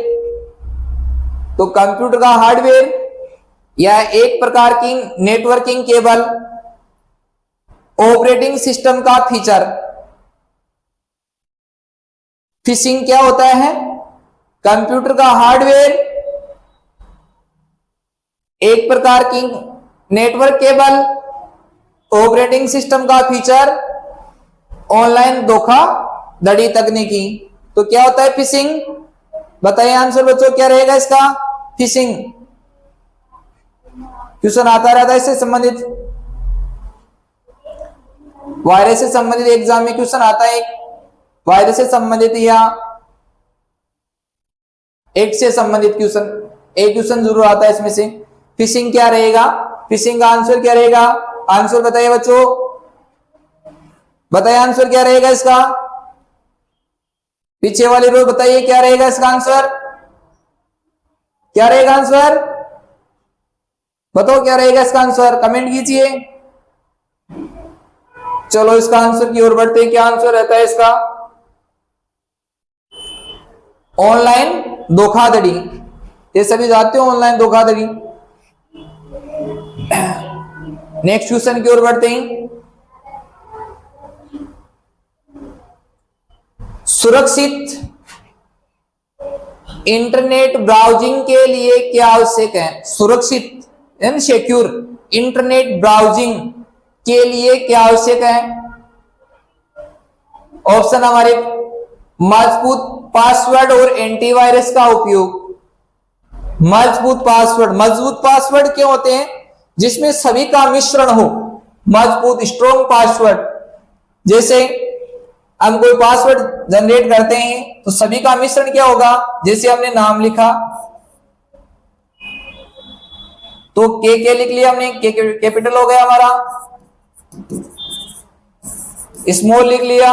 तो कंप्यूटर का हार्डवेयर या एक प्रकार की नेटवर्किंग केबल, ऑपरेटिंग सिस्टम का फीचर। फिशिंग क्या होता है, कंप्यूटर का हार्डवेयर, एक प्रकार की नेटवर्क केबल, ऑपरेटिंग सिस्टम का फीचर, ऑनलाइन धोखाधड़ी तकनीकी। तो क्या होता है फिशिंग, बताइए आंसर बच्चों क्या रहेगा इसका, फिशिंग। क्वेश्चन आता रहता है इससे संबंधित, वायरस से संबंधित एग्जाम में क्वेश्चन आता है, वायरस से संबंधित या एक से संबंधित क्वेश्चन, एक क्वेश्चन जरूर आता है इसमें से। फिशिंग क्या रहेगा, फिशिंग का आंसर क्या रहेगा, आंसर बताइए बच्चों, बताइए आंसर क्या रहेगा इसका, पीछे वाली रो बताइए क्या रहेगा इसका आंसर, क्या रहेगा आंसर, बताओ क्या रहेगा इसका आंसर, कमेंट कीजिए। चलो इसका आंसर की ओर बढ़ते हैं, क्या आंसर रहता है इसका, ऑनलाइन धोखाधड़ी। ये सभी जानते हो ऑनलाइन धोखाधड़ी। नेक्स्ट क्वेश्चन की ओर बढ़ते हैं। सुरक्षित इंटरनेट ब्राउजिंग के लिए क्या आवश्यक है, सुरक्षित एंड सिक्योर इंटरनेट ब्राउजिंग के लिए क्या आवश्यक है। ऑप्शन हमारे, मजबूत पासवर्ड और एंटीवायरस का उपयोग। मजबूत पासवर्ड क्यों होते हैं, जिसमें सभी का मिश्रण हो, मजबूत स्ट्रॉन्ग पासवर्ड। जैसे हम कोई पासवर्ड जनरेट करते हैं तो सभी का मिश्रण क्या होगा, जैसे हमने नाम लिखा तो के लिख लिया हमने, के कैपिटल हो गया हमारा, स्मॉल लिख लिया,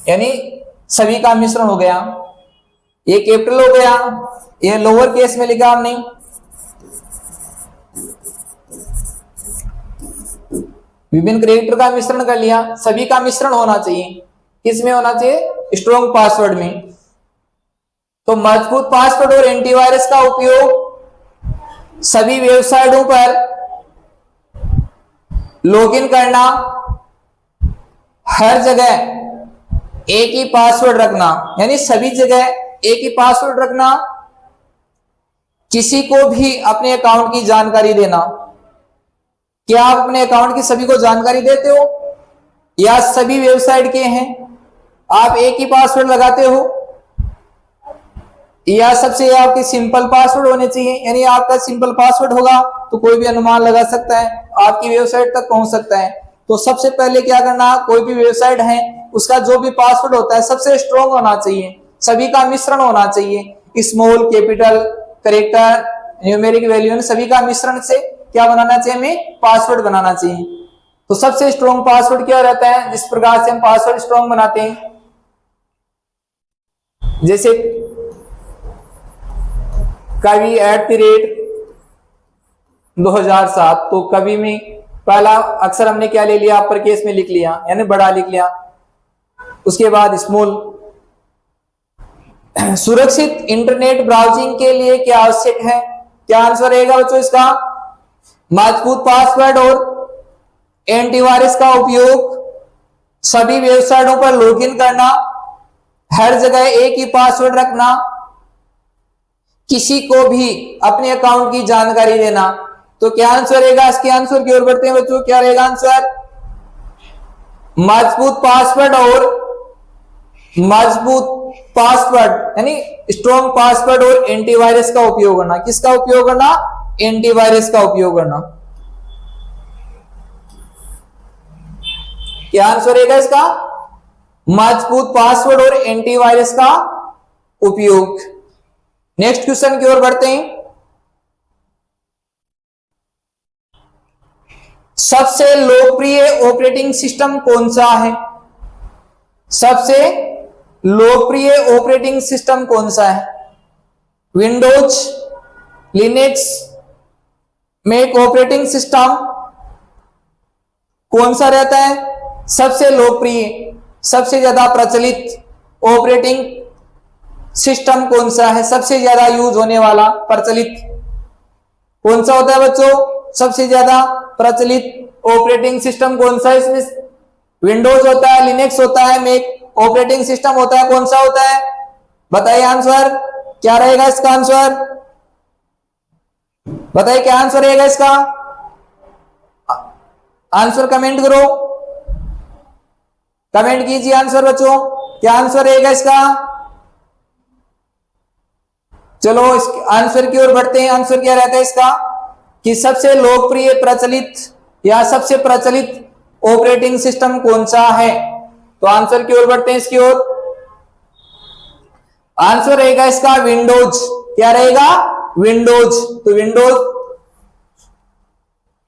यानी सभी का मिश्रण हो गया। ये कैपिटल हो गया, ये लोअर केस में लिखा हमने, विभिन्न कैरेक्टर का मिश्रण कर लिया, सभी का मिश्रण होना चाहिए, किसमें होना चाहिए, स्ट्रॉन्ग पासवर्ड में। तो मजबूत पासवर्ड और एंटीवायरस का उपयोग सभी वेबसाइटों पर लॉगिन करना, हर जगह एक ही पासवर्ड रखना, यानी सभी जगह एक ही पासवर्ड रखना, किसी को भी अपने अकाउंट की जानकारी देना। क्या आप अपने अकाउंट की सभी को जानकारी देते हो, या सभी वेबसाइट के हैं आप एक ही पासवर्ड लगाते हो, या सबसे आपके सिंपल पासवर्ड होने चाहिए, यानी आपका सिंपल पासवर्ड होगा तो कोई भी अनुमान लगा सकता है, आपकी वेबसाइट तक पहुंच सकता है। तो सबसे पहले क्या करना, कोई भी वेबसाइट है उसका जो भी पासवर्ड होता है सबसे स्ट्रॉन्ग होना चाहिए, सभी का मिश्रण होना चाहिए, small, capital, character, numeric value, सभी का मिश्रण से क्या बनाना चाहिए, हमें पासवर्ड बनाना चाहिए। तो सबसे स्ट्रॉन्ग पासवर्ड क्या रहता है, जिस प्रकार से हम पासवर्ड स्ट्रॉन्ग बनाते हैं, जैसे कवि @2007, तो कवि में पहला अक्षर हमने क्या ले लिया, अपर केस में लिख लिया, यानी बड़ा लिख लिया। उसके बाद स्मॉल। सुरक्षित इंटरनेट ब्राउजिंग के लिए क्या आवश्यक है? क्या आंसर रहेगा बच्चों इसका? मजबूत पासवर्ड और एंटीवायरस का उपयोग, सभी वेबसाइटों पर लॉगिन करना, हर जगह एक ही पासवर्ड रखना, किसी को भी अपने अकाउंट की जानकारी देना। तो क्या आंसर रहेगा? इसके आंसर की ओर बढ़ते हैं बच्चों। क्या रहेगा आंसर? मजबूत पासवर्ड और मजबूत पासवर्ड यानी स्ट्रॉन्ग पासवर्ड और एंटीवायरस का उपयोग करना। किसका उपयोग करना? एंटीवायरस का उपयोग करना। क्या आंसर रहेगा इसका? मजबूत पासवर्ड और एंटीवायरस का उपयोग। नेक्स्ट क्वेश्चन की ओर बढ़ते हैं। सबसे लोकप्रिय ऑपरेटिंग सिस्टम कौन सा है? सबसे लोकप्रिय ऑपरेटिंग सिस्टम कौन सा है? Windows, Linux, Mac operating system कौन सा रहता है सबसे लोकप्रिय, सबसे ज्यादा प्रचलित ऑपरेटिंग सिस्टम कौन सा है? सबसे ज्यादा यूज होने वाला प्रचलित कौन सा होता है बच्चों? सबसे ज्यादा प्रचलित ऑपरेटिंग सिस्टम कौन सा है? इसमें विंडोज होता है, लिनक्स होता है, मैक ऑपरेटिंग सिस्टम होता है, कौन सा होता है? बताइए आंसर क्या रहेगा इसका आंसर? बताइए क्या आंसर रहेगा इसका? आंसर कमेंट करो, कमेंट कीजिए आंसर बच्चों। क्या आंसर रहेगा इसका? चलो इस आंसर की ओर बढ़ते हैं। आंसर क्या रहता है इसका कि सबसे लोकप्रिय प्रचलित या सबसे प्रचलित ऑपरेटिंग सिस्टम कौन सा है? तो आंसर की ओर बढ़ते हैं इसकी ओर। आंसर रहेगा इसका विंडोज। क्या रहेगा? विंडोज। तो विंडोज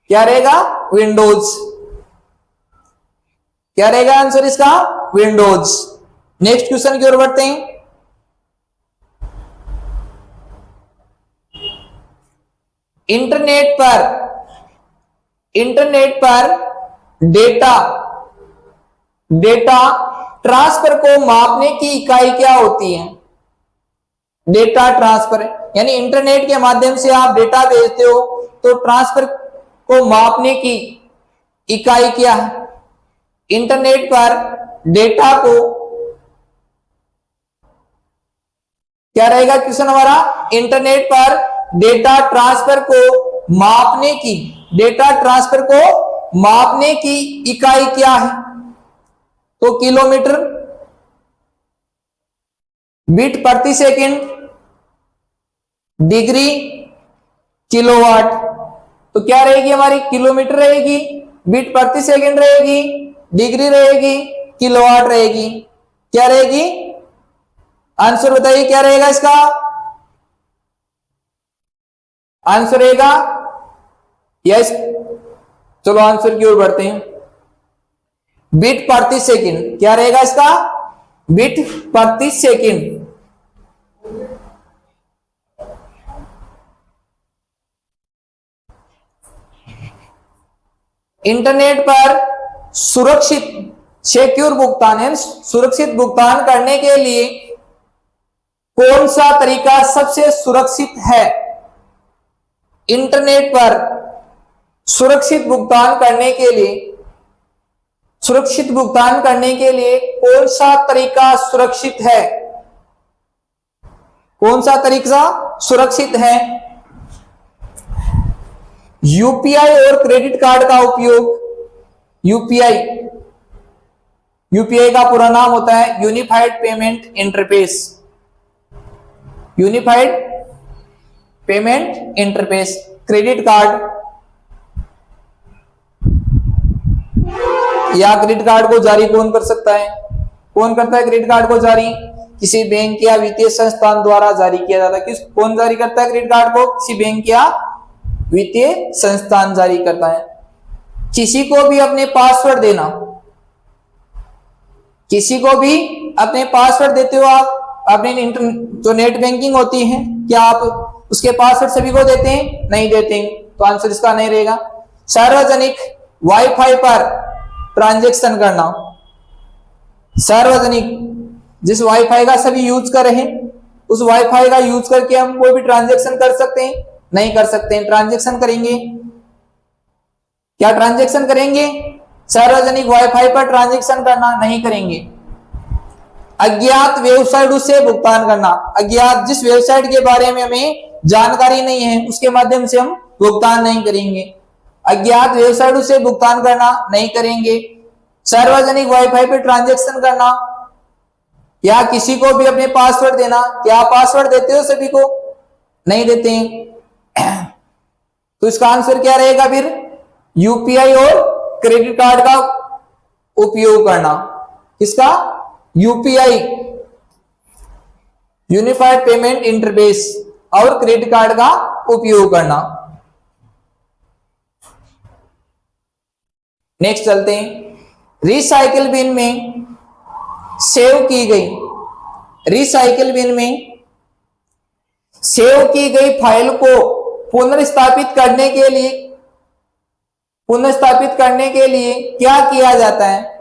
क्या रहेगा? विंडोज। क्या रहेगा आंसर इसका? विंडोज। नेक्स्ट क्वेश्चन की ओर बढ़ते हैं। इंटरनेट पर डेटा ट्रांसफर को मापने की इकाई क्या होती है? डेटा ट्रांसफर यानी इंटरनेट के माध्यम से आप डेटा भेजते हो, तो ट्रांसफर को मापने की इकाई क्या है? इंटरनेट पर डेटा को क्या रहेगा क्वेश्चन हमारा? इंटरनेट पर डेटा ट्रांसफर को मापने की, डेटा ट्रांसफर को मापने की इकाई क्या है? तो किलोमीटर, बिट प्रति सेकंड, डिग्री, किलोवाट। तो क्या रहेगी हमारी? किलोमीटर रहेगी, बिट प्रति सेकंड रहेगी, डिग्री रहेगी, किलोवाट रहेगी। क्या रहेगी? आंसर बताइए क्या रहेगा इसका? आंसर रहेगा यस। चलो आंसर की ओर बढ़ते हैं। बिट प्रति सेकंड। क्या रहेगा इसका? बिट प्रति सेकंड। इंटरनेट पर सुरक्षित सिक्योर भुगतान है, सुरक्षित भुगतान करने के लिए कौन सा तरीका सबसे सुरक्षित है? इंटरनेट पर सुरक्षित भुगतान करने के लिए, सुरक्षित भुगतान करने के लिए कौन सा तरीका सुरक्षित है? कौन सा तरीका सुरक्षित है? यूपीआई और क्रेडिट कार्ड का उपयोग। यूपीआई का पूरा नाम होता है unified payment interface. Unified payment interface. Credit card या क्रेडिट कार्ड को जारी कौन कर सकता है? कौन करता है क्रेडिट कार्ड को जारी? किसी बैंक या वित्तीय संस्थान द्वारा जारी किया जाता है। कौन जारी करता है क्रेडिट कार्ड को? किसी बैंक या वित्तीय संस्थान जारी करता है। किसी को भी अपने पासवर्ड देना, किसी को भी अपने पासवर्ड देते हो आप अपने जो नेट बैंकिंग होती है, क्या आप उसके पासवर्ड सभी को देते हैं? नहीं देते हैं, तो आंसर इसका नहीं रहेगा। सार्वजनिक वाईफाई पर ट्रांजैक्शन करना, सार्वजनिक जिस वाईफाई का सभी यूज कर रहे हैं उस वाईफाई का यूज करके हम कोई भी ट्रांजैक्शन कर सकते हैं? नहीं कर सकते हैं। ट्रांजैक्शन करेंगे, क्या ट्रांजैक्शन करेंगे? सार्वजनिक वाईफाई पर ट्रांजैक्शन करना नहीं करेंगे। अज्ञात वेबसाइट से भुगतान करना, अज्ञात जिस वेबसाइट के बारे में हमें जानकारी नहीं है उसके माध्यम से हम भुगतान नहीं करेंगे। अज्ञात वेबसाइट से भुगतान करना नहीं करेंगे। सार्वजनिक वाईफाई पे ट्रांजैक्शन करना या किसी को भी अपने पासवर्ड देना, क्या पासवर्ड देते हो सभी को? नहीं देते हैं। तो इसका आंसर क्या रहेगा फिर? यूपीआई और क्रेडिट कार्ड का उपयोग करना। किसका? यूपीआई, यूनिफाइड पेमेंट इंटरफेस, और क्रेडिट कार्ड का उपयोग करना। नेक्स्ट चलते हैं। रिसाइकिल बिन में सेव की गई, रिसाइकिल बिन में सेव की गई फाइल को पुनर्स्थापित करने के लिए, पुनर्स्थापित करने के लिए क्या किया जाता है?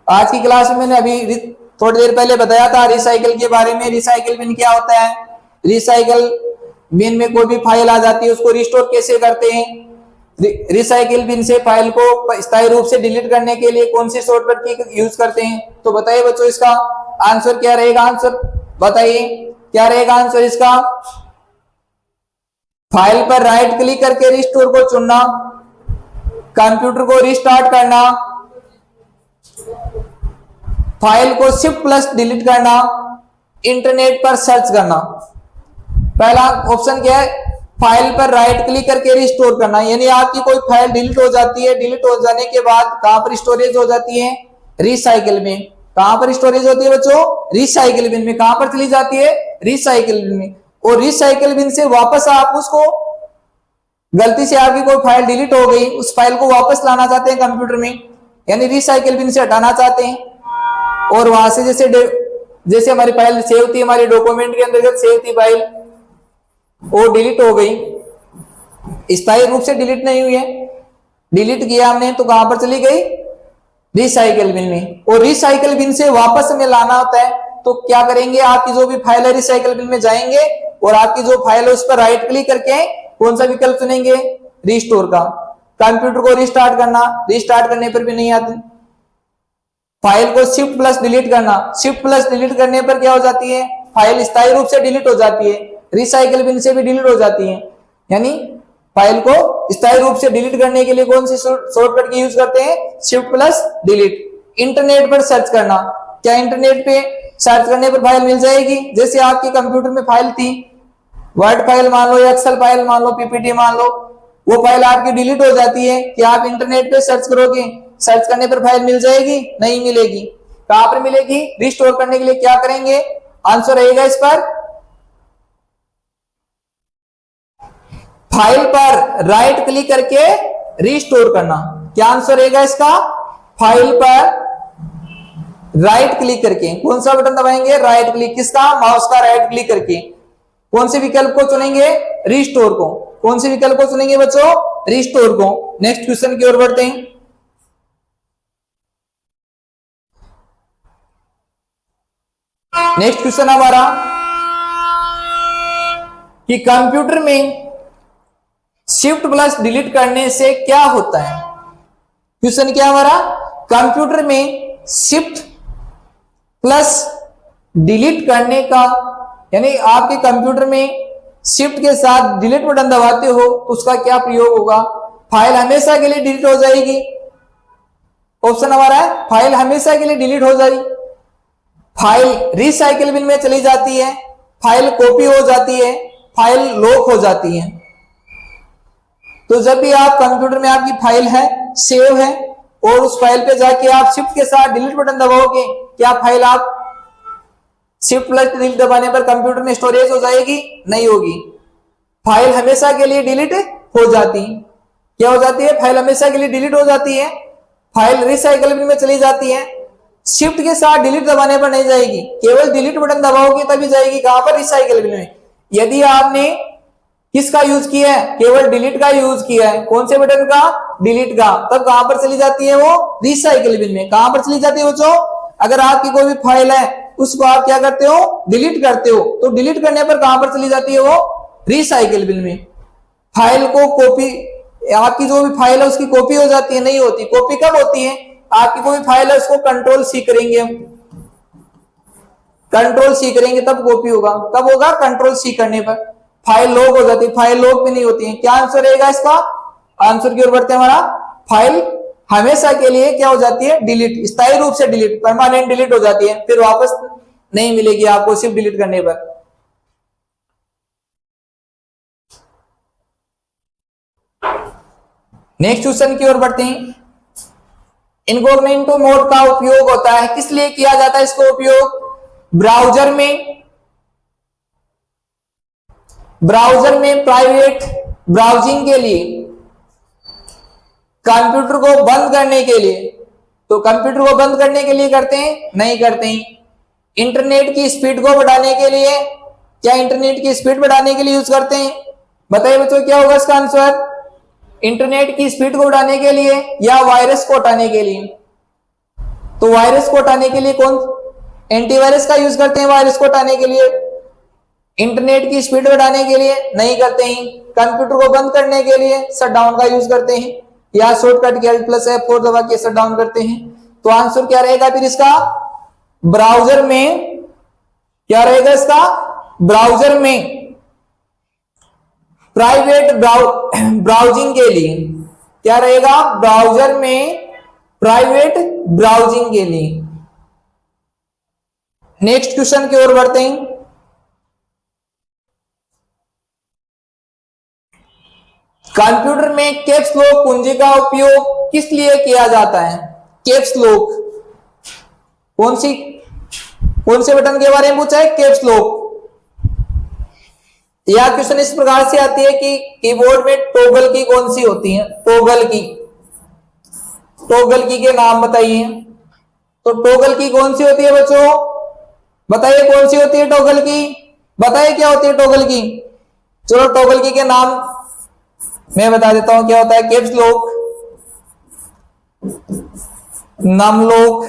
आज की क्लास में मैंने अभी थोड़ी देर पहले बताया था रिसाइकिल के बारे में। रिसाइकिल बिन क्या होता है? रिसाइकिल बिन में कोई भी फाइल आ जाती है उसको रिस्टोर कैसे करते हैं? रिसाइकिल बिन से फाइल को स्थायी रूप से डिलीट करने के लिए कौन सी शॉर्टकट की यूज करते हैं? तो बताइए बच्चों, इसका आंसर क्या रहेगा? आंसर बताइए क्या रहेगा आंसर इसका? फाइल पर राइट क्लिक करके रिस्टोर को चुनना, कंप्यूटर को रिस्टार्ट करना, फाइल को शिफ्ट प्लस डिलीट करना, इंटरनेट पर सर्च करना। पहला ऑप्शन क्या है? फाइल पर राइट क्लिक करके रिस्टोर करना, यानी आपकी कोई फाइल डिलीट हो जाती है, डिलीट हो जाने के बाद कहां पर स्टोरेज हो जाती है? रिसाइकिल में। कहां पर स्टोरेज होती है बच्चों? रिसाइकिल बिन में। कहां पर चली जाती है? रिसाइकिल बिन में। और रिसाइकिल बिन से वापस आप उसको, गलती से आपकी कोई फाइल डिलीट हो गई, उस फाइल को वापस लाना चाहते हैं कंप्यूटर में, यानी रिसाइकिल बिन से हटाना चाहते हैं, और वहां से जैसे हमारी फाइल सेव थी, हमारे डॉक्यूमेंट के अंतर्गत सेव थी फाइल, वो डिलीट हो गई, स्थायी रूप से डिलीट नहीं हुई है, डिलीट किया हमने तो कहां पर चली गई? रिसाइकिल बिन में। और रिसाइकिल बिन से वापस हमें लाना होता है तो क्या करेंगे? आपकी जो भी फाइल है रिसाइकिल बिन में जाएंगे और आपकी जो फाइल है उस पर राइट क्लिक करके कौन सा विकल्प चुनेंगे? रिस्टोर का। कंप्यूटर को रिस्टार्ट करना, रिस्टार्ट करने पर भी नहीं आती। फाइल को शिफ्ट प्लस डिलीट करना, शिफ्ट प्लस डिलीट करने पर क्या हो जाती है? फाइल स्थायी रूप से डिलीट हो जाती है, रिसाइकिल बिन से भी डिलीट हो जाती है। यानी फाइल को स्थायी रूप से डिलीट करने के लिए कौन सी शॉर्टकट की यूज करते हैं? Shift plus delete. इंटरनेट पर सर्च करना, क्या इंटरनेट पे सर्च करने पर फाइल मिल जाएगी? जैसे आपके कंप्यूटर में फाइल थी, वर्ड फाइल मान लो या एक्सेल फाइल मान लो, पीपीटी मान लो, वो फाइल आपकी डिलीट हो जाती है, क्या आप इंटरनेट पे सर्च करोगे? सर्च करने पर फाइल मिल जाएगी? नहीं मिलेगी। कहां पर मिलेगी? रिस्टोर करने के लिए क्या करेंगे? आंसर रहेगा इस पर, फाइल पर राइट क्लिक करके रिस्टोर करना। क्या आंसर रहेगा इसका? फाइल पर राइट क्लिक करके, कौन सा बटन दबाएंगे? Right click. किसका? माउस का राइट क्लिक करके कौन से विकल्प को चुनेंगे? रिस्टोर को। कौन से विकल्प को चुनेंगे बच्चों? रिस्टोर को। नेक्स्ट क्वेश्चन की ओर बढ़ते हैं। नेक्स्ट क्वेश्चन हमारा कि कंप्यूटर में शिफ्ट प्लस डिलीट करने से क्या होता है? क्वेश्चन क्या हमारा? कंप्यूटर में शिफ्ट प्लस डिलीट करने का, यानी आपके कंप्यूटर में शिफ्ट के साथ डिलीट बटन दबाते हो तो उसका क्या प्रयोग होगा? फाइल हमेशा के लिए डिलीट हो जाएगी। ऑप्शन हमारा है फाइल हमेशा के लिए डिलीट हो जाएगी, फाइल रिसाइकिल बिन में चली जाती है, फाइल कॉपी हो जाती है, फाइल लॉक हो जाती है। तो जब भी आप कंप्यूटर में आपकी फाइल है, सेव है, और उस फाइल पे जाके आप शिफ्ट के साथ डिलीट बटन दबाओगे, क्या फाइल आप शिफ्ट प्लस डिलीट दबाने पर कंप्यूटर में स्टोरेज हो जाएगी? नहीं होगी। फाइल हमेशा के लिए डिलीट हो जाती है। क्या हो जाती है? फाइल हमेशा के लिए डिलीट हो जाती है, फाइल रिसाइकिल बिन में चली जाती है। शिफ्ट के साथ डिलीट दबाने पर नहीं जाएगी, केवल डिलीट बटन दबाओगे तभी जाएगी। कहां पर? रिसाइकिल बिन में। यदि आपने किसका यूज किया है, केवल डिलीट का यूज किया है, कौन से बटन का, डिलीट का, तब कहां पर चली जाती है वो, रिसाइकिल बिन में। कहां पर चली जाती है बच्चों, अगर आपकी कोई भी फाइल है उसको आप क्या करते हो, डिलीट करते हो, तो डिलीट करने पर कहां पर चली जाती है वो, रिसाइकिल बिन में। फाइल को कॉपी, आपकी जो भी फाइल है उसकी कॉपी हो जाती है, नहीं होती। कॉपी कब होती है, आपकी कोई फाइल है उसको कंट्रोल सी करेंगे हम, कंट्रोल सी करेंगे तब कॉपी होगा। कब होगा, कंट्रोल सी करने पर। फाइल लॉक हो जाती है, फाइल लॉक भी नहीं होती है। क्या आंसर रहेगा इसका, आंसर की ओर बढ़ते हैं हमारा, फाइल हमेशा के लिए क्या हो जाती है, डिलीट, स्थायी रूप से डिलीट, परमानेंट डिलीट हो जाती है, फिर वापस नहीं मिलेगी आपको सिर्फ डिलीट करने पर। नेक्स्ट क्वेश्चन की ओर बढ़ते हैं। इनकॉग्निटो मोड का उपयोग होता है, किस लिए किया जाता है इसको उपयोग, ब्राउजर में प्राइवेट ब्राउजिंग के लिए, कंप्यूटर को बंद करने के लिए। तो कंप्यूटर को बंद करने के लिए करते हैं, नहीं करते हैं। इंटरनेट की स्पीड को बढ़ाने के लिए, क्या इंटरनेट की स्पीड बढ़ाने के लिए यूज करते हैं, बताइए बच्चों क्या होगा इसका आंसर, इंटरनेट की स्पीड को बढ़ाने के लिए या वायरस को हटाने के लिए। तो वायरस को हटाने के लिए कौन, एंटीवायरस का यूज करते हैं वायरस को हटाने के लिए। इंटरनेट की स्पीड बढ़ाने के लिए नहीं करते हैं। कंप्यूटर को बंद करने के लिए शट डाउन का यूज करते हैं, या शॉर्टकट की Alt+F4 दबा के शट डाउन करते हैं। तो आंसर क्या रहेगा फिर इसका, ब्राउजर में, क्या रहेगा इसका, ब्राउजर में प्राइवेट ब्राउजिंग के लिए, क्या रहेगा, ब्राउजर में प्राइवेट ब्राउजिंग के लिए। नेक्स्ट क्वेश्चन की ओर बढ़ते हैं। कंप्यूटर में कैप्स लॉक कुंजी का उपयोग किस लिए किया जाता है, कैप्स लॉक, कौन से बटन के बारे में पूछा है, कैप्स लॉक। यह क्वेश्चन इस प्रकार से आती है कि कीबोर्ड में टॉगल की कौन सी होती है, टॉगल की के नाम बताइए। तो टॉगल की कौन सी होती है बच्चों, बताइए कौन सी होती है टॉगल की, बताइए क्या होती है टॉगल की। चलो टॉगल की के नाम मैं बता देता हूं, क्या होता है, caps lock, num lock,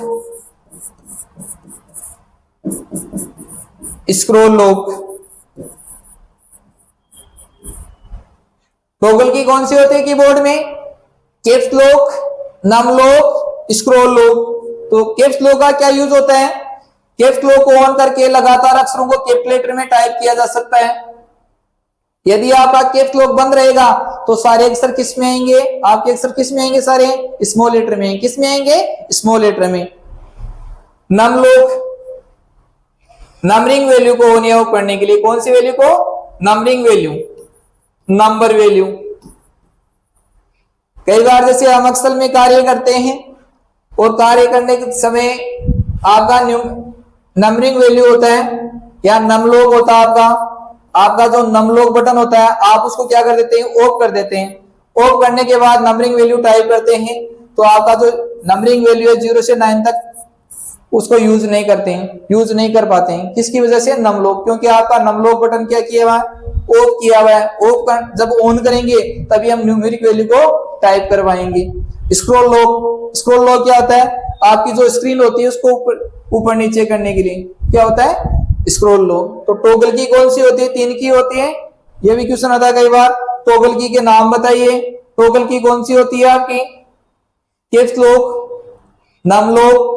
scroll lock. Toggle key कौन सी होती है कीबोर्ड में, caps lock, num lock, scroll lock. तो कैप्स लॉक का क्या यूज होता है, कैप्स लॉक को ऑन करके लगातार अक्षरों को कैलकुलेटर में टाइप किया जा सकता है। यदि आपका कैप्स लॉक बंद रहेगा तो सारे अक्षर किस में आएंगे, आपके अक्षर किस में आएंगे, सारे स्मॉल लेटर में, किस में आएंगे, स्मॉल लेटर में। नम लॉक, नंबरिंग वैल्यू को ऑन या ऑफ करने के लिए, कौन सी वैल्यू को, नंबरिंग वैल्यू, नंबर वैल्यू। कई बार जैसे हम एक्सेल में कार्य करते हैं और कार्य करने के समय आपका नंबरिंग वैल्यू होता है या नम लॉक होता है, आपका जो नम लॉक बटन होता है आप उसको क्या कर देते हैं, ऑफ कर देते हैं। ऑफ करने के बाद नंबरिंग वैल्यू टाइप करते हैं तो आपका जो नंबरिंग वैल्यू है 0 से 9 तक उसको यूज नहीं करते हैं, यूज नहीं कर पाते हैं। किसकी वजह से, नम लॉक, क्योंकि आपका नम लॉक बटन क्या किया हुआ है, ऑफ किया हुआ है। ऑफ कर, जब ऑन करेंगे तभी हम न्यूमेरिक वैल्यू को टाइप करवाएंगे। स्क्रॉल लॉक क्या होता है, आपकी जो स्क्रीन होती है उसको ऊपर नीचे करने के लिए क्या होता है, स्क्रॉल लॉक। तो टॉगल की कौन सी होती है, 3 की होती है, ये भी क्वेश्चन आता है कई बार। टॉगल की के नाम बताइए, टॉगल की कौन सी होती है आपकी, caps lock, num lock,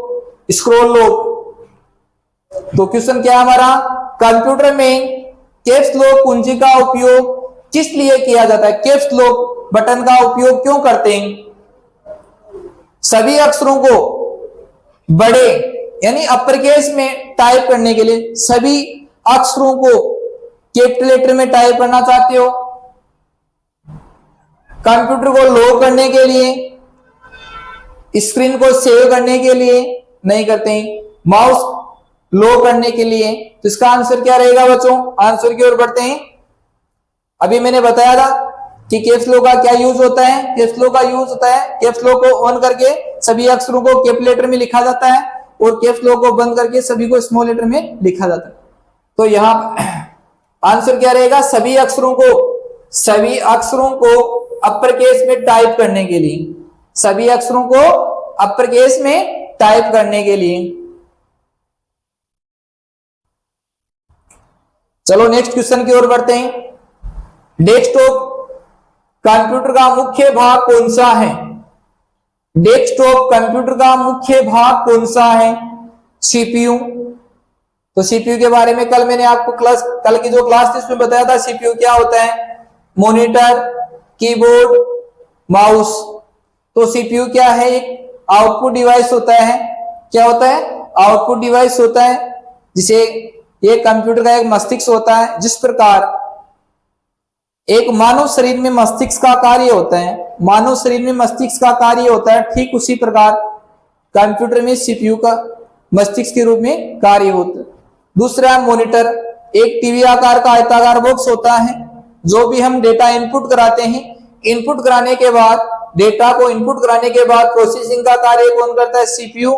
scroll lock. तो क्वेश्चन क्या है हमारा, कंप्यूटर में कैप्स लॉक कुंजी का उपयोग किस लिए किया जाता है, कैप्स लॉक बटन का उपयोग क्यों करते हैं, सभी अक्षरों को बड़े यानी अपर केस में टाइप करने के लिए, सभी अक्षरों को कैपिटल लेटर में टाइप करना चाहते हो, कंप्यूटर को लॉक करने के लिए, स्क्रीन को सेव करने के लिए नहीं करते हैं, माउस लॉक करने के लिए। तो इसका आंसर क्या रहेगा बच्चों, आंसर की ओर बढ़ते हैं। अभी मैंने बताया था कि कैप्स लॉक का क्या यूज होता है, कैप्स लॉक का यूज होता है कैप्स लॉक को ऑन करके सभी अक्षरों को कैपिटल लेटर में लिखा जाता है और कैप्स लॉक को बंद करके सभी को स्मॉल लेटर में लिखा जाता है। तो यहाँ आंसर क्या रहेगा, सभी अक्षरों को अपर केस में टाइप करने के लिए, सभी अक्षरों को अपर केस में टाइप करने के लिए। चलो नेक्स्ट क्वेश्चन की ओर बढ़ते हैं। डेस्कटॉप कंप्यूटर का मुख्य भाग कौन सा है? डेस्कटॉप कंप्यूटर का मुख्य भाग कौन सा है? सीपीयू। तो सीपीयू के बारे में कल मैंने आपको कल की जो क्लास थी उसमें बताया था सीपीयू क्या होता है, मॉनिटर, कीबोर्ड, माउस। तो सीपीयू क्या है, एक आउटपुट डिवाइस होता है। क्या होता है? आउटपुट डिवाइस होता है, जिसे ये कंप्यूटर का एक मस्तिष्क होता है। जिस प्रकार एक मानव शरीर में मस्तिष्क का कार्य होता है, मानव शरीर में मस्तिष्क का कार्य होता है, ठीक उसी प्रकार कंप्यूटर में सीपीयू का मस्तिष्क के रूप में कार्य होता है। दूसरा मॉनिटर, एक टीवी आकार का आयताकार बॉक्स होता है। जो भी हम डेटा इनपुट कराते हैं, इनपुट कराने के बाद डेटा को इनपुट कराने के बाद प्रोसेसिंग का कार्य कौन करता है? सीपीयू।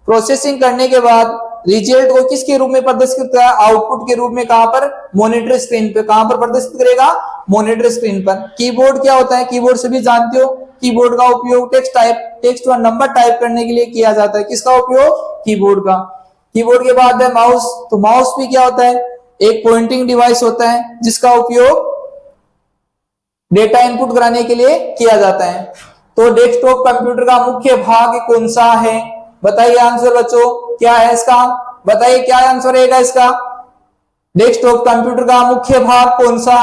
प्रोसेसिंग करने के बाद रिजल्ट को किसके रूप में प्रदर्शित करता है? आउटपुट के रूप में। कहां पर? मॉनिटर स्क्रीन पे। कहां पर प्रदर्शित करेगा? मॉनिटर स्क्रीन पर। कीबोर्ड क्या होता है? कीबोर्ड से भी जानते हो, कीबोर्ड का उपयोग टेक्स्ट व नंबर टाइप करने के लिए किया जाता है। किसका उपयोग? कीबोर्ड का। कीबोर्ड के बाद है माउस। तो माउस भी क्या होता है? एक पॉइंटिंग डिवाइस होता है, जिसका उपयोग डेटा इनपुट कराने के लिए किया जाता है। तो डेस्कटॉप कंप्यूटर का मुख्य भाग कौन सा है? बताइए आंसर बच्चों, क्या है इसका? बताइए क्या आंसर रहेगा इसका? डेस्कटॉप कंप्यूटर का मुख्य भाग कौन सा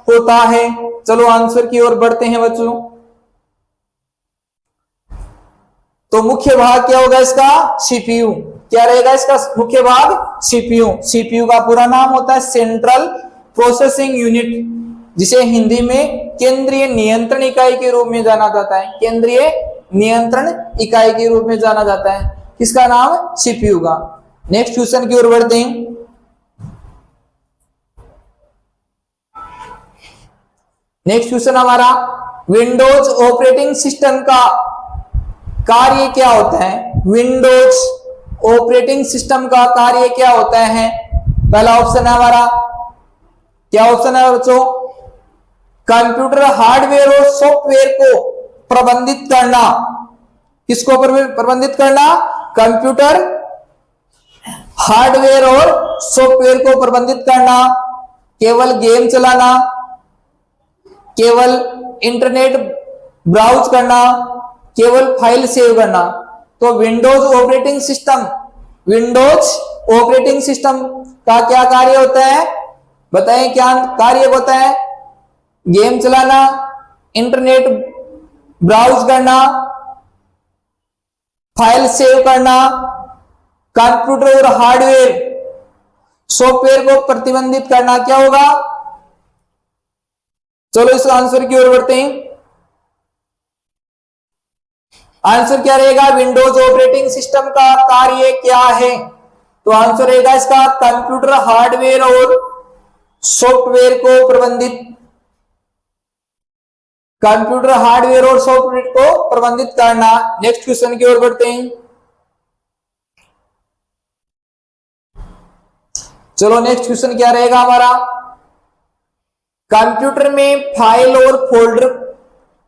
होता है? चलो आंसर की ओर बढ़ते हैं बच्चों। तो मुख्य भाग क्या होगा इसका? सीपीयू। क्या रहेगा इसका मुख्य भाग? सीपीयू। सीपीयू का पूरा नाम होता है सेंट्रल प्रोसेसिंग यूनिट, जिसे हिंदी में केंद्रीय नियंत्रण इकाई के रूप में जाना जाता है। केंद्रीय नियंत्रण इकाई के रूप में जाना जाता है। किसका नाम? सीपीयू का। नेक्स्ट क्वेश्चन की ओर बढ़ते हैं। नेक्स्ट क्वेश्चन हमारा, विंडोज ऑपरेटिंग सिस्टम का कार्य क्या होता है? विंडोज ऑपरेटिंग सिस्टम का कार्य क्या होता है? पहला ऑप्शन है हमारा, क्या ऑप्शन है बच्चों? कंप्यूटर हार्डवेयर और सॉफ्टवेयर को प्रबंधित करना। किसको प्रबंधित करना? कंप्यूटर हार्डवेयर और सॉफ्टवेयर को प्रबंधित करना। केवल गेम चलाना, केवल इंटरनेट ब्राउज करना, केवल फाइल सेव करना। तो विंडोज ऑपरेटिंग सिस्टम का क्या कार्य होता है? बताएं क्या कार्य होता है? गेम चलाना, इंटरनेट ब्राउज करना, फाइल सेव करना, कंप्यूटर और हार्डवेयर सॉफ्टवेयर को प्रतिबंधित करना। क्या होगा? चलो इस आंसर की ओर बढ़ते हैं। आंसर क्या रहेगा? विंडोज ऑपरेटिंग सिस्टम का कार्य क्या है? तो आंसर रहेगा इसका कंप्यूटर हार्डवेयर और सॉफ्टवेयर को प्रबंधित, कंप्यूटर हार्डवेयर और सॉफ्टवेयर को प्रबंधित करना। नेक्स्ट क्वेश्चन की ओर बढ़ते हैं। चलो नेक्स्ट क्वेश्चन क्या रहेगा हमारा? कंप्यूटर में फाइल और फोल्डर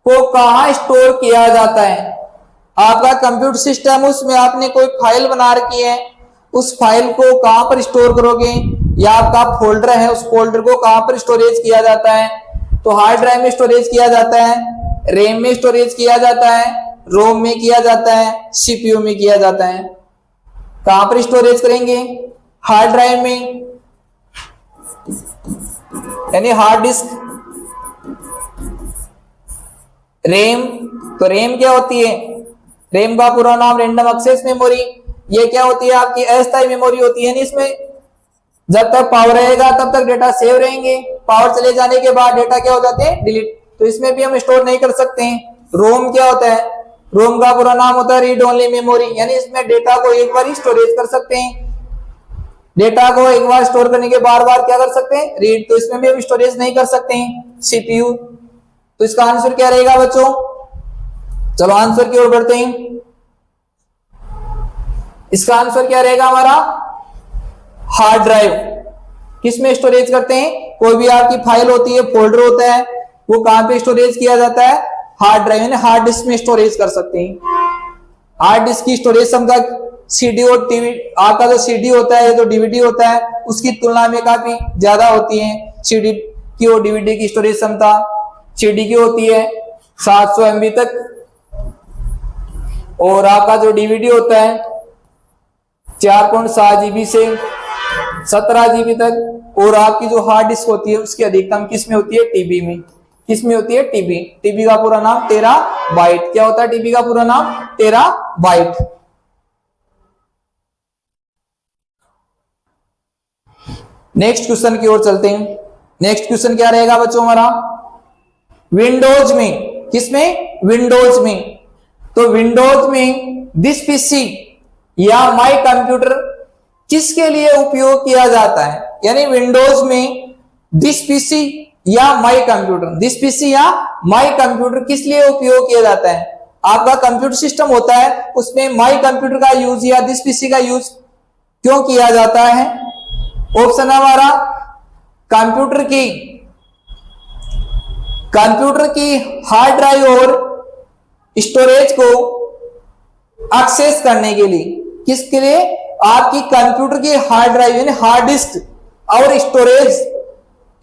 को कहां स्टोर किया जाता है? आपका कंप्यूटर सिस्टम, उसमें आपने कोई फाइल बना रखी है, उस फाइल को कहां पर स्टोर करोगे? या आपका फोल्डर है, उस फोल्डर को कहां पर स्टोरेज किया जाता है? तो हार्ड ड्राइव में स्टोरेज किया जाता है, रैम में स्टोरेज किया जाता है, रोम में किया जाता है, सीपीयू में किया जाता है। कहां पर स्टोरेज करेंगे? हार्ड ड्राइव में, यानी हार्ड डिस्क। रैम, तो रैम क्या होती है? रैम का पूरा नाम रैंडम एक्सेस मेमोरी। ये क्या होती है? आपकी अस्थायी मेमोरी होती है। इसमें जब तक पावर रहेगा तब तक डेटा सेव रहेंगे, पावर चले जाने के बाद डेटा क्या हो जाते हैं? डिलीट। तो इसमें भी हम स्टोर नहीं कर सकते हैं। रोम क्या होता है? रोम का पूरा नाम होता है रीड ओनली मेमोरी, यानी इसमें डेटा को एक बार ही स्टोरेज कर सकते हैं। डेटा को एक बार स्टोर करने के बार बार क्या कर सकते हैं? रीड। तो इसमें भी हम स्टोरेज नहीं कर सकते हैं। सीपीयू। तो इसका आंसर क्या रहेगा बच्चों? चलो आंसर की ओर बढ़ते हैं। इसका आंसर क्या रहेगा हमारा? Hard drive. किसमें स्टोरेज करते हैं? कोई भी आपकी फाइल होती है, फोल्डर होता है, वो कहां पे स्टोरेज किया जाता है? हार्ड ड्राइव यानी हार्ड डिस्क में स्टोरेज कर सकते हैं। हार्ड डिस्क की स्टोरेज क्षमता सीडी और टीवी, आपका जो सीडी होता है, जो डीवीडी होता है, उसकी तुलना में काफी ज्यादा होती है। सीडी की और डीवीडी की स्टोरेज क्षमता, सीडी की होती है 700 MB तक, और आपका जो डीवीडी होता है 4.7 GB से 17 GB तक, और आपकी जो हार्ड डिस्क होती है उसकी अधिकतम किस में होती है? टीबी में। किस में होती है? टीबी। टीबी का पूरा नाम टेराबाइट। क्या होता है टीबी का पूरा नाम? टेराबाइट। नेक्स्ट क्वेश्चन की ओर चलते हैं। नेक्स्ट क्वेश्चन क्या रहेगा बच्चों हमारा? विंडोज में, किसमें? विंडोज में। तो विंडोज में दिस पीसी या माई कंप्यूटर किसके लिए उपयोग किया जाता है? यानी विंडोज में दिस पीसी या माई कंप्यूटर, दिस पीसी या माई कंप्यूटर किस लिए उपयोग किया जाता है? आपका कंप्यूटर सिस्टम होता है, उसमें माई कंप्यूटर का यूज या दिस पीसी का यूज क्यों किया जाता है? ऑप्शन है हमारा कंप्यूटर की हार्ड ड्राइव और स्टोरेज को एक्सेस करने के लिए। किसके लिए? आपकी कंप्यूटर की हार्ड ड्राइव यानी हार्ड डिस्क और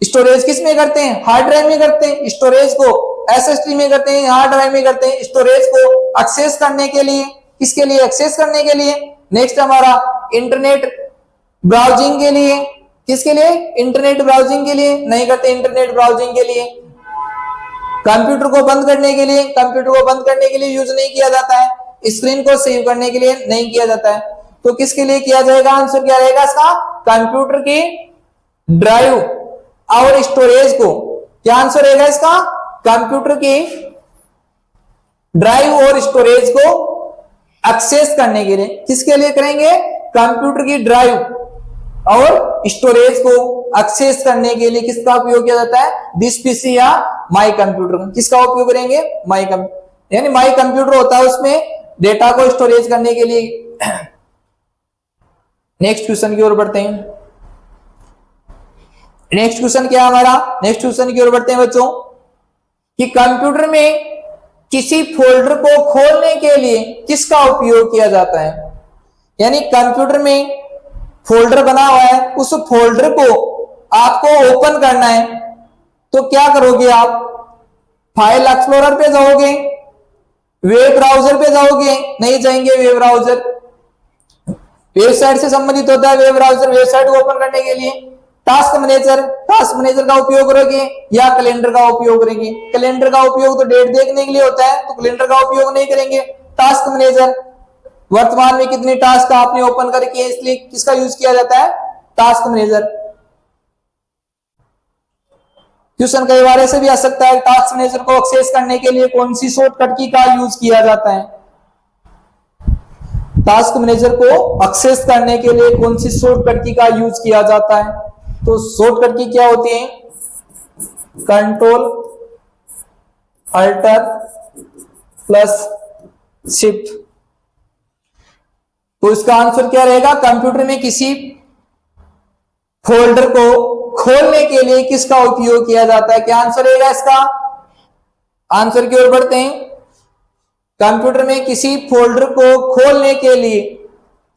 स्टोरेज किस में करते हैं? हार्ड ड्राइव में करते हैं। स्टोरेज को एसएसडी में करते हैं, हार्ड ड्राइव में करते हैं। स्टोरेज को एक्सेस करने के लिए, किसके लिए? एक्सेस करने के लिए। नेक्स्ट हमारा इंटरनेट ब्राउजिंग के लिए। किसके लिए? इंटरनेट ब्राउजिंग के लिए नहीं करते, इंटरनेट ब्राउजिंग के लिए। कंप्यूटर को बंद करने के लिए, कंप्यूटर को बंद करने के लिए यूज नहीं किया जाता है। स्क्रीन को सेव करने के लिए नहीं किया जाता है। तो किसके लिए किया जाएगा? आंसर क्या रहेगा इसका? कंप्यूटर की ड्राइव और स्टोरेज को। क्या आंसर रहेगा इसका? कंप्यूटर की ड्राइव और स्टोरेज को एक्सेस करने के लिए। किसके लिए करेंगे? कंप्यूटर की ड्राइव और स्टोरेज को एक्सेस करने के लिए किसका उपयोग किया जाता है? दिस पीसी या माई कंप्यूटर। किसका उपयोग करेंगे? My computer. यानी माई कंप्यूटर होता है, उसमें डेटा को स्टोरेज करने के लिए। नेक्स्ट क्वेश्चन की ओर बढ़ते हैं। नेक्स्ट क्वेश्चन क्या है हमारा? नेक्स्ट क्वेश्चन की ओर बढ़ते हैं बच्चों कि कंप्यूटर में किसी फोल्डर को खोलने के लिए किसका उपयोग किया जाता है? यानी कंप्यूटर में फोल्डर बना हुआ है, उस फोल्डर को आपको ओपन करना है, तो क्या करोगे आप? फाइल एक्सप्लोरर पे जाओगे, वेब ब्राउजर पे जाओगे? नहीं जाएंगे वेब ब्राउजर। वेबसाइट से संबंधित होता है वेब ब्राउजर, वेबसाइट को ओपन करने के लिए। टास्क मैनेजर का उपयोग करोगे या कैलेंडर का उपयोग करेंगे? कैलेंडर का उपयोग तो डेट देखने के लिए होता है, तो कैलेंडर का उपयोग नहीं करेंगे। टास्क मैनेजर, वर्तमान में कितने टास्क आपने ओपन करके, इसलिए किसका यूज किया जाता है? Task manager. क्वेश्चन कई बार ऐसे भी आ सकता है, टास्क मैनेजर को एक्सेस करने के लिए कौन सी शॉर्टकट की का यूज किया जाता है? टास्क मैनेजर को एक्सेस करने के लिए कौन सी शॉर्टकट की का यूज किया जाता है? तो शॉर्टकट की क्या होती है? Control alter plus shift. तो इसका आंसर क्या रहेगा? कंप्यूटर में किसी फोल्डर को खोलने के लिए किसका उपयोग किया जाता है? क्या आंसर रहेगा इसका? आंसर की ओर बढ़ते हैं। कंप्यूटर में किसी फोल्डर को खोलने के लिए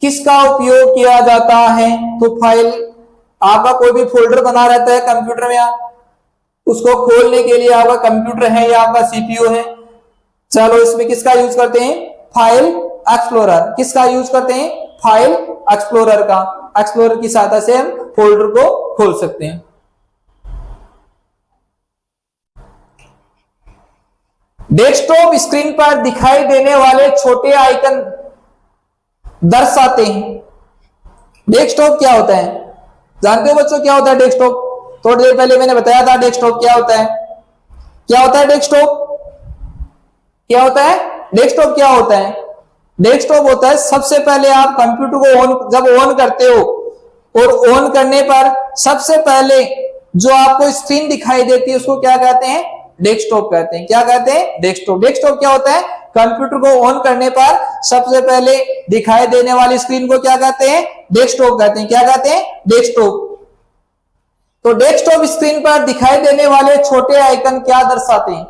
किसका उपयोग किया जाता है? तो फाइल, आपका कोई भी फोल्डर बना रहता है कंप्यूटर में, उसको खोलने के लिए आपका कंप्यूटर है या आपका सीपीयू है, चलो इसमें किसका यूज करते हैं? File explorer. किसका यूज करते हैं? फाइल एक्सप्लोरर का। एक्सप्लोरर की सहायता से हम फोल्डर को खोल सकते हैं। डेस्कटॉप स्क्रीन पर दिखाई देने वाले छोटे आइकन दर्शाते हैं। डेस्कटॉप क्या होता है? जानते हो बच्चों क्या होता है डेस्कटॉप? थोड़ी देर पहले मैंने बताया था डेस्कटॉप क्या होता है। क्या होता है डेस्कटॉप? क्या होता है डेस्कटॉप? क्या होता है डेस्कटॉप? होता है सबसे पहले आप कंप्यूटर को जब ऑन करते हो, और ऑन करने पर सबसे पहले जो आपको स्क्रीन दिखाई देती है उसको क्या कहते हैं? डेस्कटॉप कहते हैं। क्या कहते हैं? डेस्कटॉप। डेस्कटॉप क्या होता है? कंप्यूटर को ऑन करने पर सबसे पहले दिखाई देने वाली स्क्रीन को क्या कहते हैं? डेस्कटॉप कहते हैं। क्या कहते हैं? डेस्कटॉप। तो डेस्कटॉप स्क्रीन पर दिखाई देने वाले छोटे आइकन क्या दर्शाते हैं?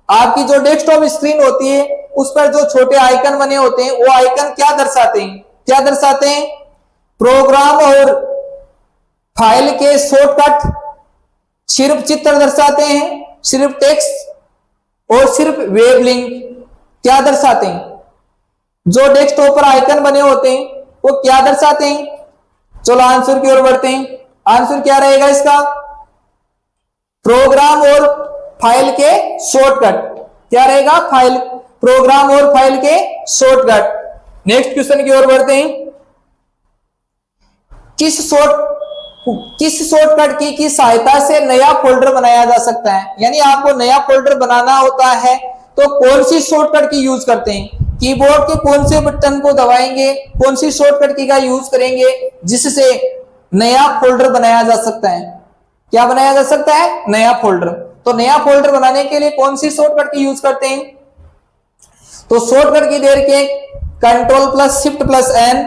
आपकी जो डेस्कटॉप स्क्रीन होती है उस पर जो छोटे आइकन बने होते हैं वो आइकन क्या दर्शाते हैं? क्या दर्शाते हैं? प्रोग्राम और फाइल के शॉर्टकट, सिर्फ चित्र दर्शाते हैं, सिर्फ टेक्स्ट और सिर्फ वेब लिंक क्या दर्शाते हैं? जो डेस्कटॉप पर आइकन बने होते हैं वो क्या दर्शाते हैं? चलो आंसर की ओर बढ़ते हैं। आंसर क्या रहेगा इसका? प्रोग्राम और फाइल के शॉर्टकट। क्या रहेगा? फाइल, प्रोग्राम और फाइल के शॉर्टकट। नेक्स्ट क्वेश्चन की ओर बढ़ते हैं। किस शॉर्टकट की सहायता से नया फोल्डर बनाया जा सकता है? यानी आपको नया फोल्डर बनाना होता है तो कौन सी शॉर्टकट की यूज करते हैं? कीबोर्ड के कौन से बटन को दबाएंगे, कौन सी शॉर्टकट की का यूज करेंगे जिससे नया फोल्डर बनाया जा सकता है? क्या बनाया जा सकता है? नया फोल्डर। तो नया फोल्डर बनाने के लिए कौन सी शॉर्टकट की यूज करते हैं? तो शॉर्टकट की देर के control plus shift plus N,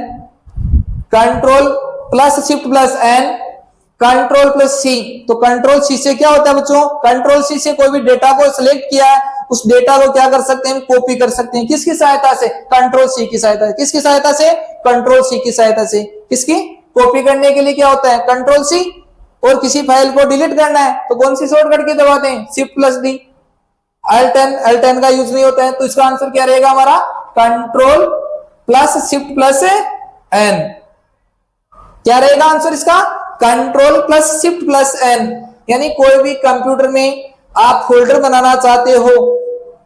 control plus shift plus N, control plus C. तो कंट्रोल सी से क्या होता है बच्चों? कंट्रोल सी से कोई भी डेटा को सिलेक्ट किया है उस डेटा को क्या कर सकते हैं? कॉपी कर सकते हैं। किसकी सहायता से? कंट्रोल सी की सहायता से। किसकी सहायता से? कंट्रोल सी की सहायता से। किसकी? कॉपी करने के लिए क्या होता है? Control C. और किसी फाइल को डिलीट करना है तो कौन सी शॉर्टकट की दबाते हैं? Shift plus D. L10 का यूज नहीं होता है तो इसका आंसर क्या रहेगा हमारा? Control plus shift plus N. क्या रहेगा आंसर इसका? Control plus shift plus N. यानी कोई भी कंप्यूटर में आप फोल्डर बनाना चाहते हो,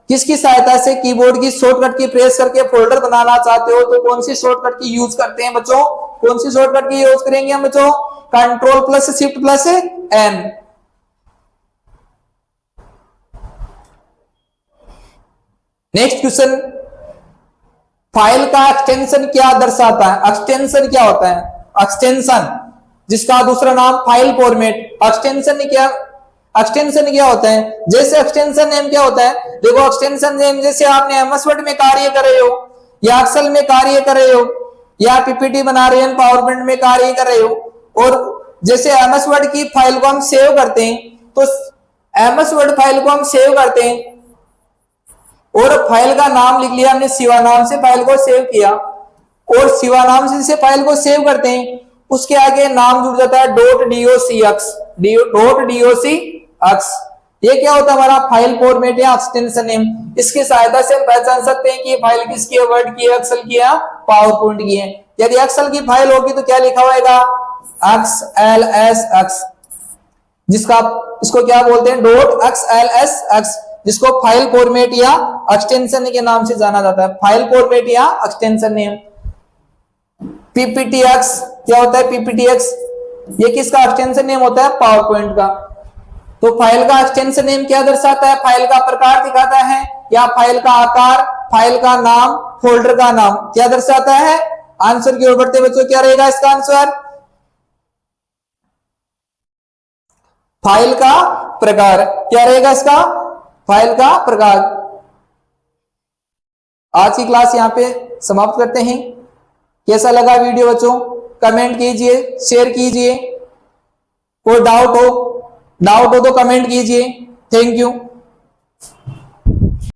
किसकी सहायता से? कीबोर्ड की शॉर्टकट की प्रेस करके फोल्डर बनाना चाहते हो तो कौन सी शॉर्टकट की यूज करते हैं बच्चों? कौन सी शॉर्टकट की यूज करेंगे हम बच्चों? Control plus shift plus N. Next question, file का एक्सटेंशन क्या दर्शाता है? एक्सटेंशन क्या होता है? एक्सटेंशन जिसका दूसरा नाम फाइल फॉर्मेट। एक्सटेंशन क्या होता है? जैसे एक्सटेंशन नेम क्या होता है? देखो एक्सटेंशन नेम जैसे आपने एमएस वर्ड में कार्य कर रहे हो या एक्सेल में कार्य कर रहे हो या पीपीटी बना रहे हैं, पावर पॉइंट में कार्य कर रहे हो, और जैसे एमएस वर्ड की फाइल को हम सेव करते हैं तो एमएस वर्ड फाइल को हम सेव करते हैं और फाइल का नाम लिख लिया हमने, शिवा नाम से फाइल को सेव किया और शिवा नाम से फाइल को सेव करते हैं, उसके आगे नाम जुड़ जाता है .docx। ये क्या होता है? हमारा फाइल फॉर्मेट या एक्सटेंशन नेम। इसकी सहायता से हम पहचान सकते हैं कि ये फाइल किसकी है? वर्ड की है, एक्सेल की है, पावर पॉइंट की है। यदि एक्सेल की फाइल होगी तो क्या लिखा होगा? XLSX, जिसका इसको क्या बोलते हैं? .XLSX, जिसको फाइल फॉर्मेट या एक्सटेंशन के नाम से जाना जाता है। फाइल फॉर्मेट या एक्सटेंशन नेम। PPTX क्या होता है? PPTX ये किसका एक्सटेंशन नेम होता है? पावर पॉइंट का। तो फाइल का एक्सटेंशन नेम क्या दर्शाता है? फाइल का प्रकार दिखाता है या फाइल का आकार, फाइल का नाम, फोल्डर का नाम क्या दर्शाता है? आंसर की ओर बढ़ते बच्चों, क्या रहेगा इसका आंसर? फाइल का प्रकार। क्या रहेगा इसका? फाइल का प्रकार। आज की क्लास यहां पे समाप्त करते हैं। कैसा लगा वीडियो बच्चों? कमेंट कीजिए, शेयर कीजिए। कोई डाउट हो तो कमेंट कीजिए। Thank you.